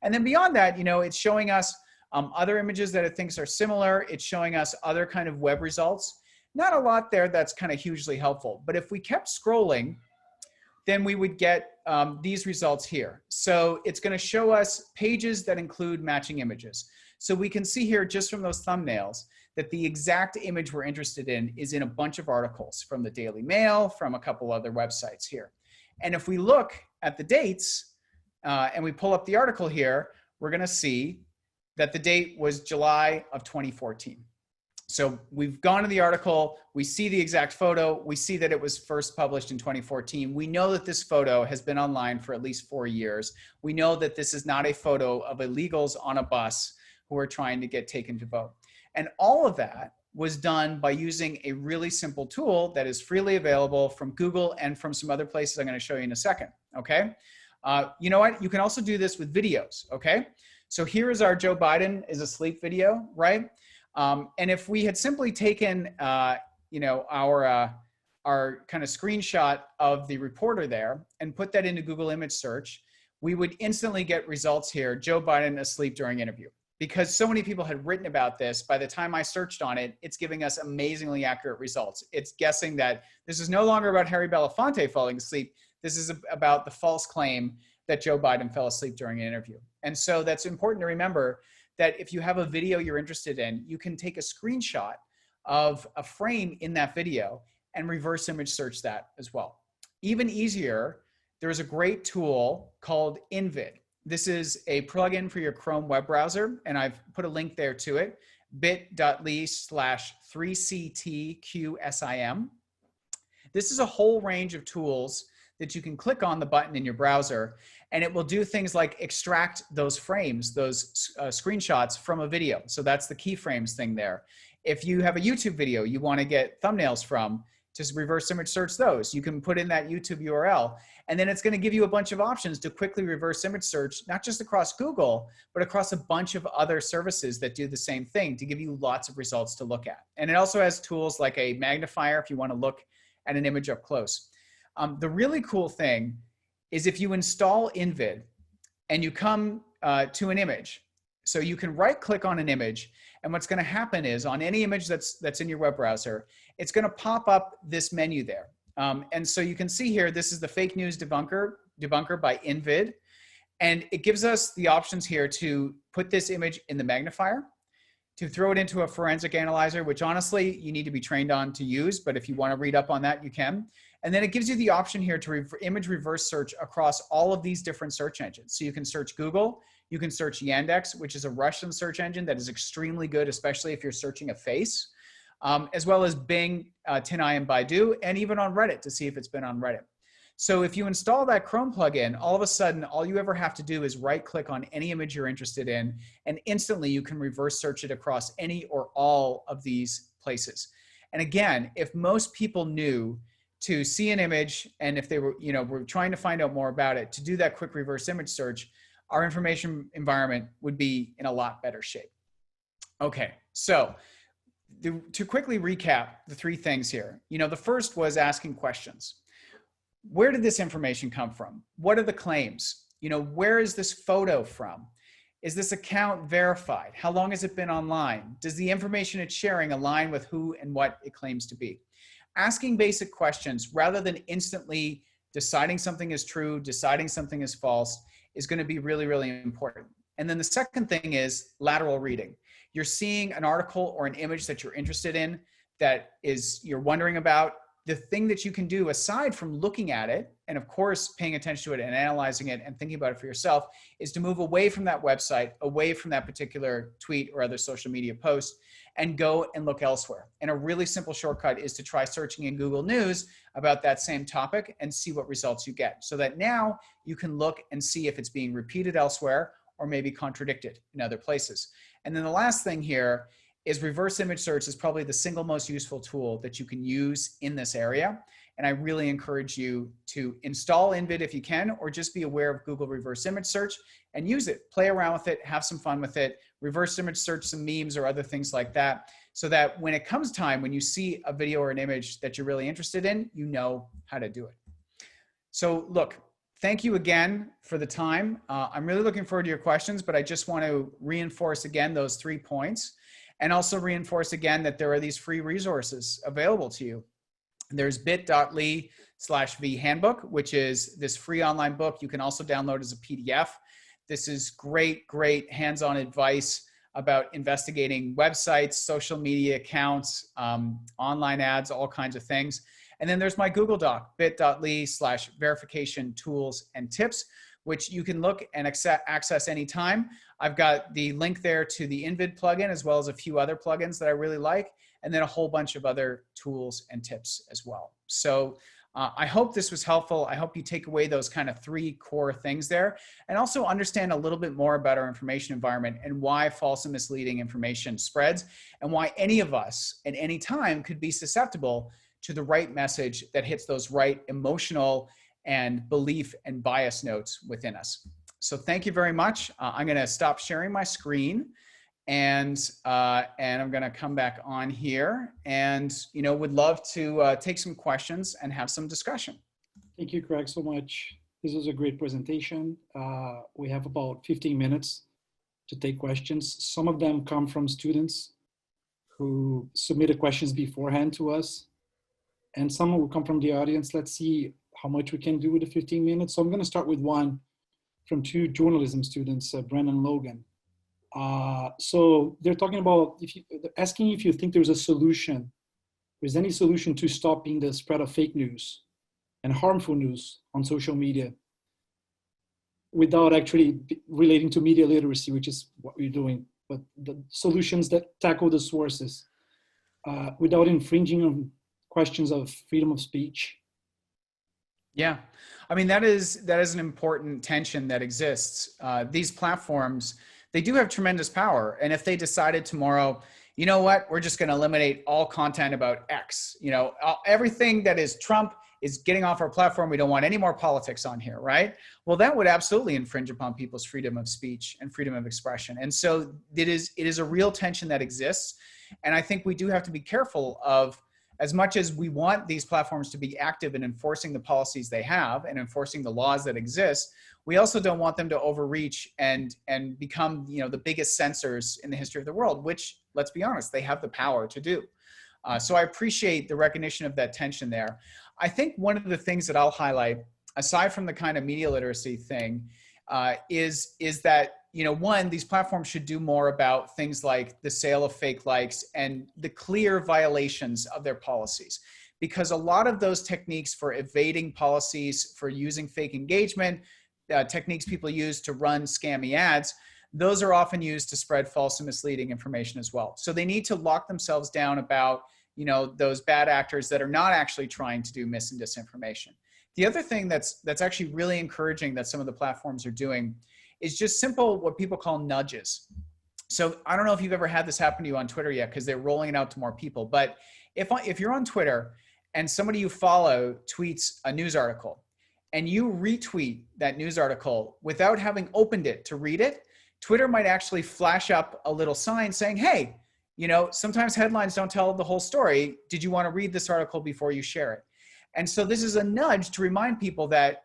And then beyond that, it's showing us other images that it thinks are similar. It's showing us other kind of web results. Not a lot there that's kind of hugely helpful, but if we kept scrolling, then we would get these results here. So it's going to show us pages that include matching images. So we can see here just from those thumbnails that the exact image we're interested in is in a bunch of articles from the Daily Mail, from a couple other websites here. And if we look at the dates and we pull up the article here, we're going to see that the date was July of 2014. So we've gone to the article, we see the exact photo, we see that it was first published in 2014. We know that this photo has been online for at least 4 years. We know that this is not a photo of illegals on a bus who are trying to get taken to vote. And all of that was done by using a really simple tool that is freely available from Google and from some other places I'm going to show you in a second, okay? You know what? You can also do this with videos, okay? So here is our Joe Biden is asleep video, right? And if we had simply taken, you know, our kind of screenshot of the reporter there and put that into Google image search, we would instantly get results here, Joe Biden asleep during interview. Because so many people had written about this, by the time I searched on it, it's giving us amazingly accurate results. It's guessing that this is no longer about Harry Belafonte falling asleep. This is about the false claim that Joe Biden fell asleep during an interview. And so that's important to remember that if you have a video you're interested in, you can take a screenshot of a frame in that video and reverse image search that as well. Even easier, there's a great tool called InVid. This is a plugin for your Chrome web browser, and I've put a link there to it, bit.ly/3ctqsim. This is a whole range of tools that you can click on the button in your browser, and it will do things like extract those frames, those screenshots from a video. So that's the keyframes thing there. If you have a YouTube video you want to get thumbnails from, just reverse image search those. You can put in that YouTube URL, and then it's going to give you a bunch of options to quickly reverse image search, not just across Google, but across a bunch of other services that do the same thing to give you lots of results to look at. And it also has tools like a magnifier if you want to look at an image up close. The really cool thing is if you install InVid and you come to an image, so you can right click on an image, and what's going to happen is on any image that's in your web browser, it's going to pop up this menu there. And so you can see here, this is the fake news debunker by InVid. And it gives us the options here to put this image in the magnifier, to throw it into a forensic analyzer, which honestly you need to be trained on to use, but if you want to read up on that, you can. And then it gives you the option here to image reverse search across all of these different search engines. So you can search Google, you can search Yandex, which is a Russian search engine that is extremely good, especially if you're searching a face, as well as Bing, TinEye, and Baidu, and even on Reddit to see if it's been on Reddit. So if you install that Chrome plugin, all of a sudden, all you ever have to do is right click on any image you're interested in, and instantly you can reverse search it across any or all of these places. And again, if most people knew to see an image, and if they were, were trying to find out more about it, to do that quick reverse image search, our information environment would be in a lot better shape. Okay, so to quickly recap the three things here, the first was asking questions. Where did this information come from? What are the claims? Where is this photo from? Is this account verified? How long has it been online? Does the information it's sharing align with who and what it claims to be? Asking basic questions rather than instantly deciding something is true, deciding something is false is going to be really, really important. And then the second thing is lateral reading. You're seeing an article or an image that you're interested in that you're wondering about. The thing that you can do aside from looking at it and of course paying attention to it and analyzing it and thinking about it for yourself is to move away from that website, away from that particular tweet or other social media post, and go and look elsewhere. And a really simple shortcut is to try searching in Google News about that same topic and see what results you get, so that now you can look and see if it's being repeated elsewhere or maybe contradicted in other places. And then the last thing here is reverse image search is probably the single most useful tool that you can use in this area. And I really encourage you to install InVid if you can, or just be aware of Google reverse image search and use it. Play around with it, have some fun with it, reverse image search some memes or other things like that, so that when it comes time, when you see a video or an image that you're really interested in, you know how to do it. So look, thank you again for the time. I'm really looking forward to your questions, but I just want to reinforce again those 3 points. And also reinforce again that there are these free resources available to you. There's bit.ly/V handbook, which is this free online book. You can also download as a PDF. This is great, great hands-on advice about investigating websites, social media accounts, online ads, all kinds of things. And then there's my Google Doc, bit.ly/verification tools and tips, which you can look and access anytime. I've got the link there to the InVid plugin, as well as a few other plugins that I really like, and then a whole bunch of other tools and tips as well. So I hope this was helpful. I hope you take away those kind of 3 core things there, and also understand a little bit more about our information environment and why false and misleading information spreads, and why any of us at any time could be susceptible to the right message that hits those right emotional and belief and bias notes within us. So thank you very much. I'm going to stop sharing my screen, and I'm going to come back on here, and would love to take some questions and have some discussion. Thank you, Craig, so much. This was a great presentation. We have about 15 minutes to take questions. Some of them come from students who submitted questions beforehand to us, and some will come from the audience. Let's see how much we can do with the 15 minutes. So I'm going to start with one from 2 journalism students, Brennan and Logan. So they're talking about, asking if you think there's a solution, there's any solution to stopping the spread of fake news and harmful news on social media without actually relating to media literacy, which is what we're doing, but the solutions that tackle the sources without infringing on questions of freedom of speech. Yeah, I mean, that is an important tension that exists. These platforms, they do have tremendous power. And if they decided tomorrow, you know what, we're just going to eliminate all content about X, everything that is Trump is getting off our platform. We don't want any more politics on here, right? Well, that would absolutely infringe upon people's freedom of speech and freedom of expression. And so it is a real tension that exists. And I think we do have to be careful of, as much as we want these platforms to be active in enforcing the policies they have and enforcing the laws that exist, we also don't want them to overreach and become, the biggest censors in the history of the world, which, let's be honest, they have the power to do. So I appreciate the recognition of that tension there. I think one of the things that I'll highlight, aside from the kind of media literacy thing, is that, one, these platforms should do more about things like the sale of fake likes and the clear violations of their policies. Because a lot of those techniques for evading policies, for using fake engagement, techniques people use to run scammy ads, those are often used to spread false and misleading information as well. So they need to lock themselves down about, those bad actors that are not actually trying to do mis and disinformation. The other thing that's actually really encouraging that some of the platforms are doing is just simple, what people call nudges. So I don't know if you've ever had this happen to you on Twitter yet, because they're rolling it out to more people. But if you're on Twitter and somebody you follow tweets a news article and you retweet that news article without having opened it to read it, Twitter might actually flash up a little sign saying, hey, sometimes headlines don't tell the whole story. Did you want to read this article before you share it? And so this is a nudge to remind people that,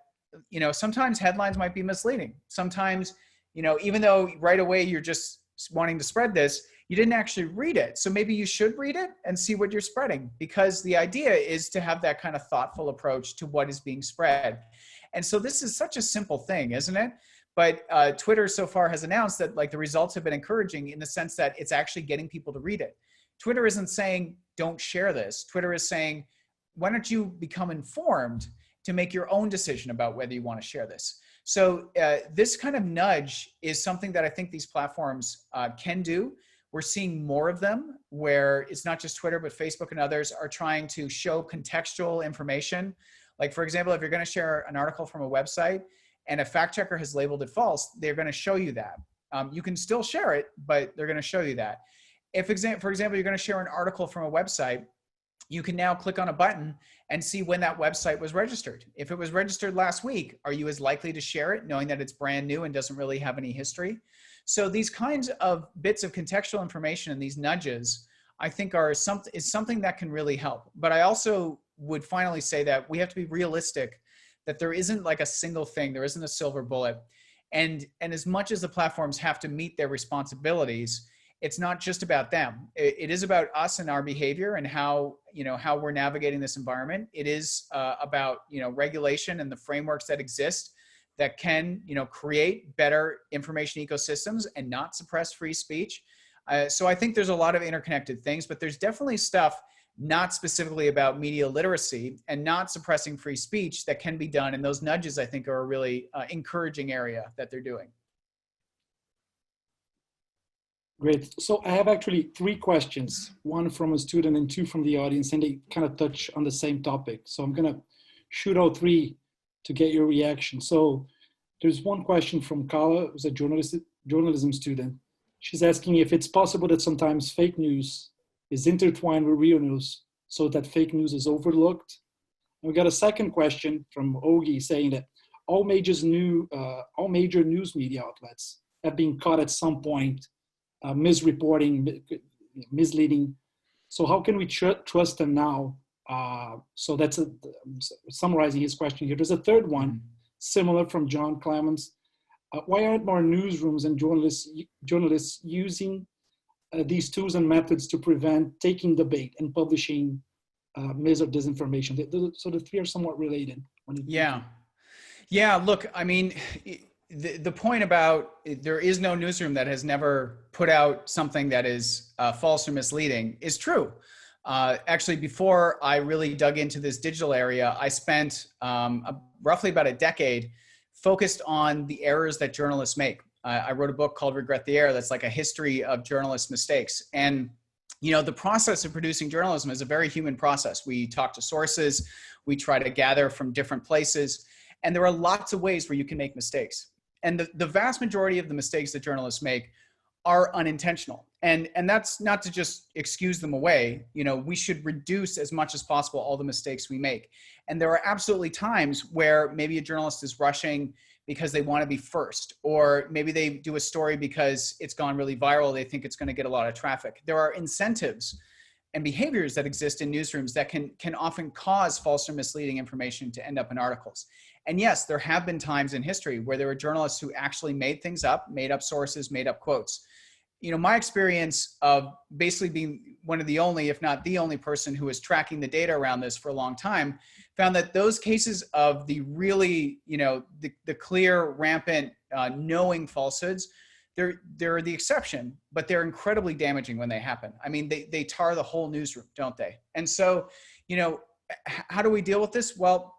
sometimes headlines might be misleading. Sometimes, even though right away you're just wanting to spread this, you didn't actually read it. So maybe you should read it and see what you're spreading, because the idea is to have that kind of thoughtful approach to what is being spread. And so this is such a simple thing, isn't it? But Twitter so far has announced that the results have been encouraging in the sense that it's actually getting people to read it. Twitter isn't saying, don't share this. Twitter is saying, why don't you become informed to make your own decision about whether you want to share this? So this kind of nudge is something that I think these platforms can do. We're seeing more of them where it's not just Twitter, but Facebook and others are trying to show contextual information. Like, for example, if you're going to share an article from a website and a fact checker has labeled it false, they're going to show you that. You can still share it, but they're going to show you that. If, for example, you're going to share an article from a website, you can now click on a button and see when that website was registered. If it was registered last week, are you as likely to share it knowing that it's brand new and doesn't really have any history? So these kinds of bits of contextual information and these nudges, I think is something that can really help. But I also would finally say that we have to be realistic, that there isn't like a single thing, there isn't a silver bullet. And as much as the platforms have to meet their responsibilities, it's not just about them. It is about us and our behavior and how we're navigating this environment. It is about, regulation and the frameworks that exist that can, create better information ecosystems and not suppress free speech. So I think there's a lot of interconnected things, but there's definitely stuff not specifically about media literacy and not suppressing free speech that can be done. And those nudges, I think, are a really encouraging area that they're doing. Great. So I have actually 3 questions, one from a student and 2 from the audience, and they kind of touch on the same topic. So I'm going to shoot out 3 to get your reaction. So there's one question from Kala, who's a journalism student. She's asking if it's possible that sometimes fake news is intertwined with real news so that fake news is overlooked. And we got a second question from Ogi saying that all major news media outlets have been caught at some point misreporting, misleading. So how can we trust them now? So that's summarizing his question here. There's a third one, similar from John Clemens. Why aren't more newsrooms and journalists using these tools and methods to prevent taking the bait and publishing mis or disinformation? So the 3 are somewhat related. Yeah, look, I mean, the point about there is no newsroom that has never put out something that is false or misleading is true. Actually, before I really dug into this digital area, I spent roughly about a decade focused on the errors that journalists make. I wrote a book called Regret the Error that's like a history of journalist mistakes. And you know, the process of producing journalism is a very human process. We talk to sources, we try to gather from different places, and there are lots of ways where you can make mistakes. And the vast majority of the mistakes that journalists make are unintentional. And that's not to just excuse them away. You know, we should reduce as much as possible all the mistakes we make. And there are absolutely times where maybe a journalist is rushing because they want to be first, or maybe they do a story because it's gone really viral. They think it's going to get a lot of traffic. There are incentives and behaviors that exist in newsrooms that can often cause false or misleading information to end up in articles. And yes, there have been times in history where there were journalists who actually made things up, made up sources, made up quotes. You know, my experience of basically being one of the only, if not the only person who was tracking the data around this for a long time, found that those cases of the really, you know, the clear, rampant, knowing falsehoods, they're the exception, but they're incredibly damaging when they happen. I mean, they tar the whole newsroom, don't they? And so, you know, how do we deal with this? Well,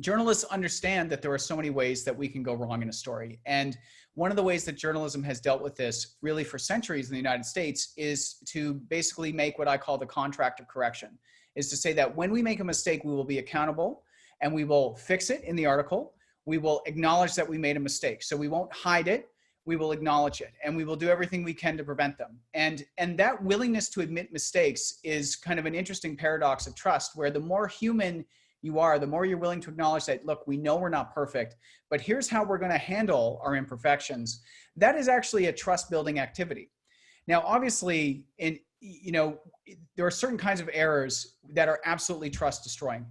journalists understand that there are so many ways that we can go wrong in a story. And one of the ways that journalism has dealt with this really for centuries in the United States is to basically make what I call the contract of correction, is to say that when we make a mistake, we will be accountable and we will fix it in the article. We will acknowledge that we made a mistake. So we won't hide it. We will acknowledge it, and we will do everything we can to prevent them. And that willingness to admit mistakes is kind of an interesting paradox of trust, where the more human you are, the more you're willing to acknowledge that, look, we know we're not perfect, but here's how we're going to handle our imperfections. That is actually a trust building activity. Now, obviously, there are certain kinds of errors that are absolutely trust destroying.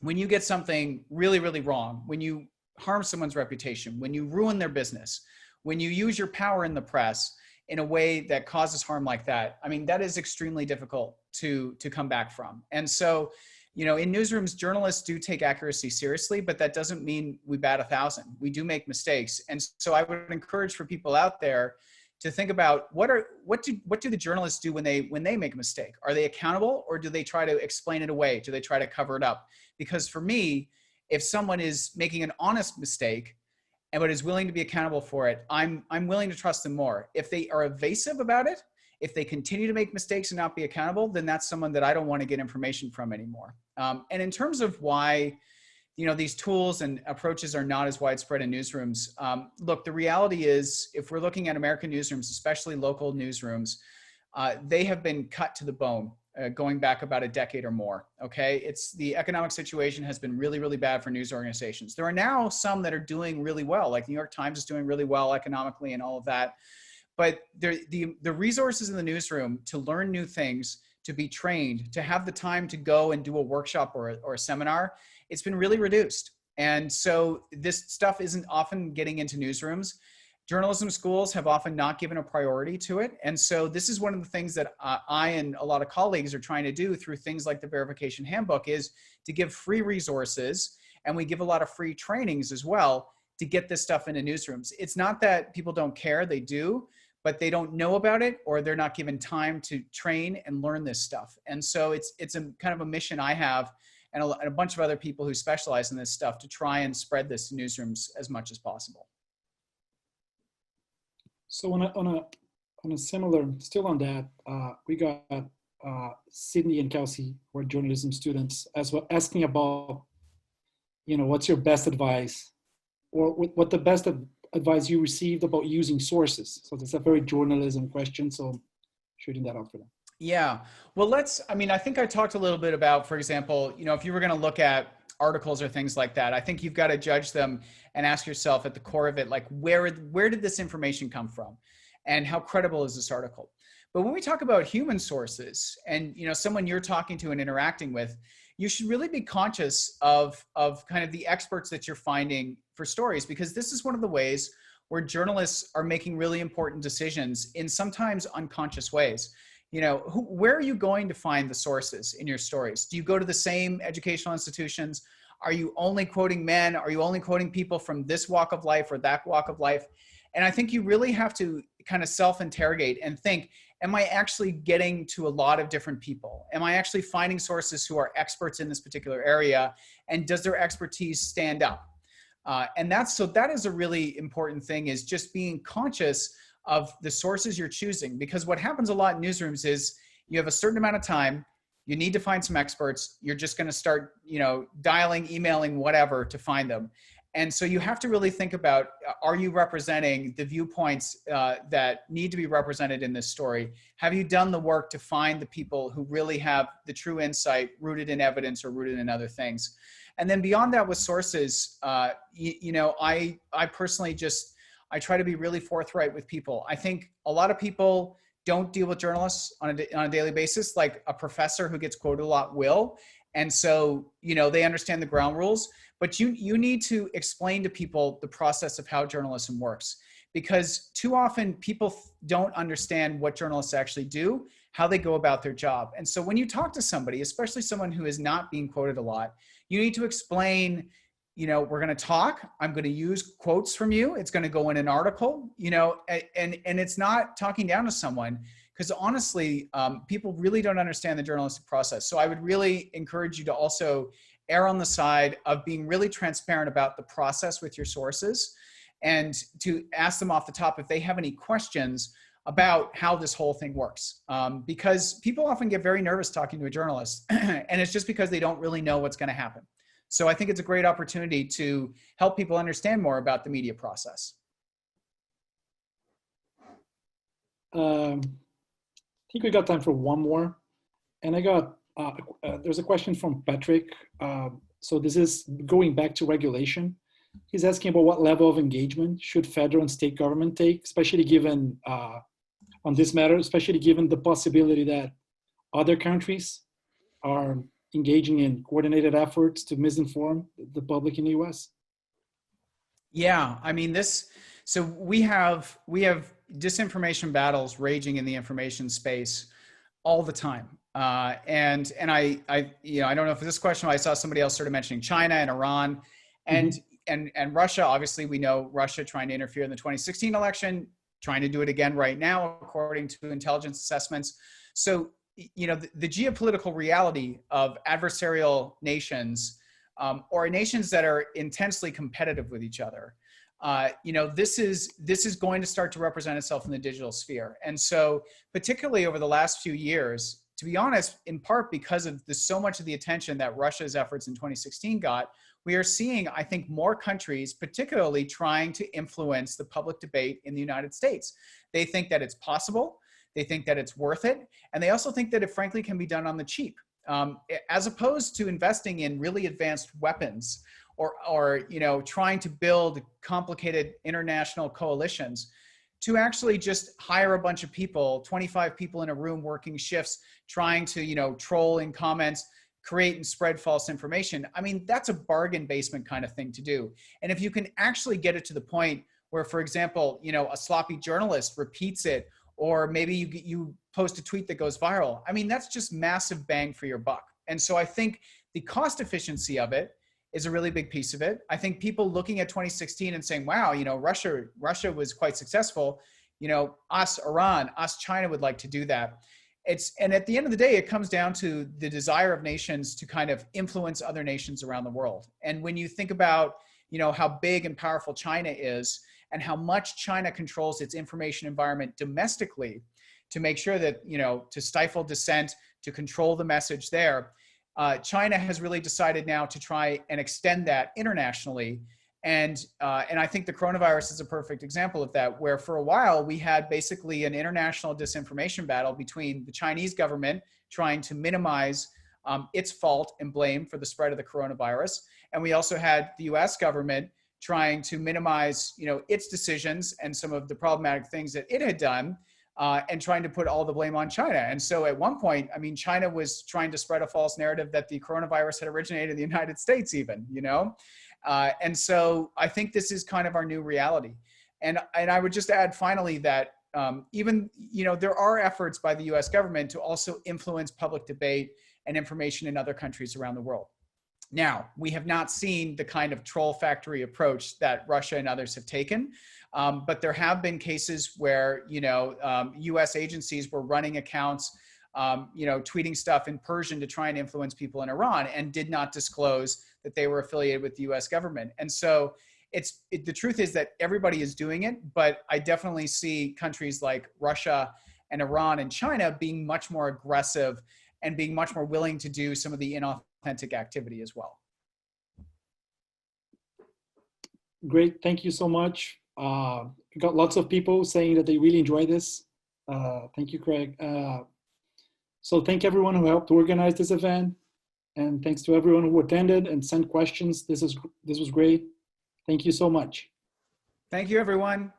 When you get something really, really wrong, when you harm someone's reputation, when you ruin their business, when you use your power in the press in a way that causes harm like that, I mean, that is extremely difficult to come back from. And so, you know, in newsrooms, journalists do take accuracy seriously, but that doesn't mean we bat 1,000. We do make mistakes. And so I would encourage for people out there to think about what do the journalists do when they make a mistake? Are they accountable, or do they try to explain it away? Do they try to cover it up? Because for me, if someone is making an honest mistake but is willing to be accountable for it, I'm willing to trust them more. If they are evasive about it, if they continue to make mistakes and not be accountable, then that's someone that I don't want to get information from anymore. And in terms of why, you know, these tools and approaches are not as widespread in newsrooms, look, the reality is, if we're looking at American newsrooms, especially local newsrooms, they have been cut to the bone. Going back about a decade or more, okay? The economic situation has been really, really bad for news organizations. There are now some that are doing really well, like New York Times is doing really well economically and all of that. But the resources in the newsroom to learn new things, to be trained, to have the time to go and do a workshop or a seminar, it's been really reduced. And so this stuff isn't often getting into newsrooms. Journalism schools have often not given a priority to it. And so this is one of the things that I and a lot of colleagues are trying to do through things like the Verification Handbook, is to give free resources, and we give a lot of free trainings as well to get this stuff into newsrooms. It's not that people don't care, they do, but they don't know about it, or they're not given time to train and learn this stuff. And so it's a kind of a mission I have, and a bunch of other people who specialize in this stuff, to try and spread this to newsrooms as much as possible. So on a similar, still on that, we got Sydney and Kelsey, who are journalism students, as well, asking about, what's your best advice, or what the best advice you received about using sources. So that's a very journalism question. So shooting that out for them. Yeah, well, I think I talked a little bit about, for example, if you were going to look at articles or things like that, I think you've got to judge them and ask yourself at the core of it, like, where did this information come from, and how credible is this article? But when we talk about human sources, and someone you're talking to and interacting with, you should really be conscious of kind of the experts that you're finding for stories, because this is one of the ways where journalists are making really important decisions in sometimes unconscious ways. Where are you going to find the sources in your stories? Do you go to the same educational institutions? Are you only quoting men? Are you only quoting people from this walk of life or that walk of life? And I think you really have to kind of self-interrogate and think, am I actually getting to a lot of different people? Am I actually finding sources who are experts in this particular area? And does their expertise stand up? And that is a really important thing, is just being conscious of the sources you're choosing. Because what happens a lot in newsrooms is you have a certain amount of time, you need to find some experts, you're just going to start, dialing, emailing, whatever to find them. And so you have to really think about, are you representing the viewpoints that need to be represented in this story? Have you done the work to find the people who really have the true insight rooted in evidence or rooted in other things? And then beyond that with sources, I personally I try to be really forthright with people. I think a lot of people don't deal with journalists on a daily basis, like a professor who gets quoted a lot will. And so, they understand the ground rules, but you need to explain to people the process of how journalism works, because too often people don't understand what journalists actually do, how they go about their job. And so when you talk to somebody, especially someone who is not being quoted a lot, you need to explain, we're going to talk, I'm going to use quotes from you, it's going to go in an article, and it's not talking down to someone, because honestly, people really don't understand the journalistic process. So I would really encourage you to also err on the side of being really transparent about the process with your sources, and to ask them off the top if they have any questions about how this whole thing works. Because people often get very nervous talking to a journalist, and it's just because they don't really know what's going to happen. So I think it's a great opportunity to help people understand more about the media process. I think we got time for one more. And I got, there's a question from Patrick. So this is going back to regulation. He's asking about what level of engagement should federal and state government take, especially given, on this matter, especially given the possibility that other countries are engaging in coordinated efforts to misinform the public in the US? Yeah, I mean, so we have disinformation battles raging in the information space all the time. And I don't know if this question, I saw somebody else sort of mentioning China and Iran and Russia. Obviously, we know Russia trying to interfere in the 2016 election, trying to do it again right now, according to intelligence assessments. So, the geopolitical reality of adversarial nations, or nations that are intensely competitive with each other, this is going to start to represent itself in the digital sphere. And so particularly over the last few years, to be honest, in part because of so much of the attention that Russia's efforts in 2016 got, we are seeing, I think, more countries particularly trying to influence the public debate in the United States. They think that it's possible. They think that it's worth it. And they also think that it frankly can be done on the cheap, as opposed to investing in really advanced weapons or trying to build complicated international coalitions, to actually just hire a bunch of people, 25 people in a room working shifts, trying to, troll in comments, create and spread false information. I mean, that's a bargain basement kind of thing to do. And if you can actually get it to the point where, for example, a sloppy journalist repeats it, or maybe you post a tweet that goes viral, I mean, that's just massive bang for your buck. And so I think the cost efficiency of it is a really big piece of it. I think people looking at 2016 and saying, wow, Russia was quite successful. us, Iran, us, China would like to do that. And at the end of the day, it comes down to the desire of nations to kind of influence other nations around the world. And when you think about, how big and powerful China is and how much China controls its information environment domestically to make sure that, to stifle dissent, to control the message there, China has really decided now to try and extend that internationally. And I think the coronavirus is a perfect example of that, where for a while we had basically an international disinformation battle between the Chinese government trying to minimize its fault and blame for the spread of the coronavirus. And we also had the US government trying to minimize, its decisions and some of the problematic things that it had done, and trying to put all the blame on China. And so at one point, China was trying to spread a false narrative that the coronavirus had originated in the United States even, and so I think this is kind of our new reality. And I would just add finally that even, there are efforts by the US government to also influence public debate and information in other countries around the world. Now, we have not seen the kind of troll factory approach that Russia and others have taken, but there have been cases where, US agencies were running accounts, tweeting stuff in Persian to try and influence people in Iran and did not disclose that they were affiliated with the US government. And so the truth is that everybody is doing it, but I definitely see countries like Russia and Iran and China being much more aggressive and being much more willing to do some of the inauthentic activity as well. Great, thank you so much. We got lots of people saying that they really enjoy this. Thank you, Craig. So thank everyone who helped organize this event. And thanks to everyone who attended and sent questions. This was great. Thank you so much. Thank you, everyone.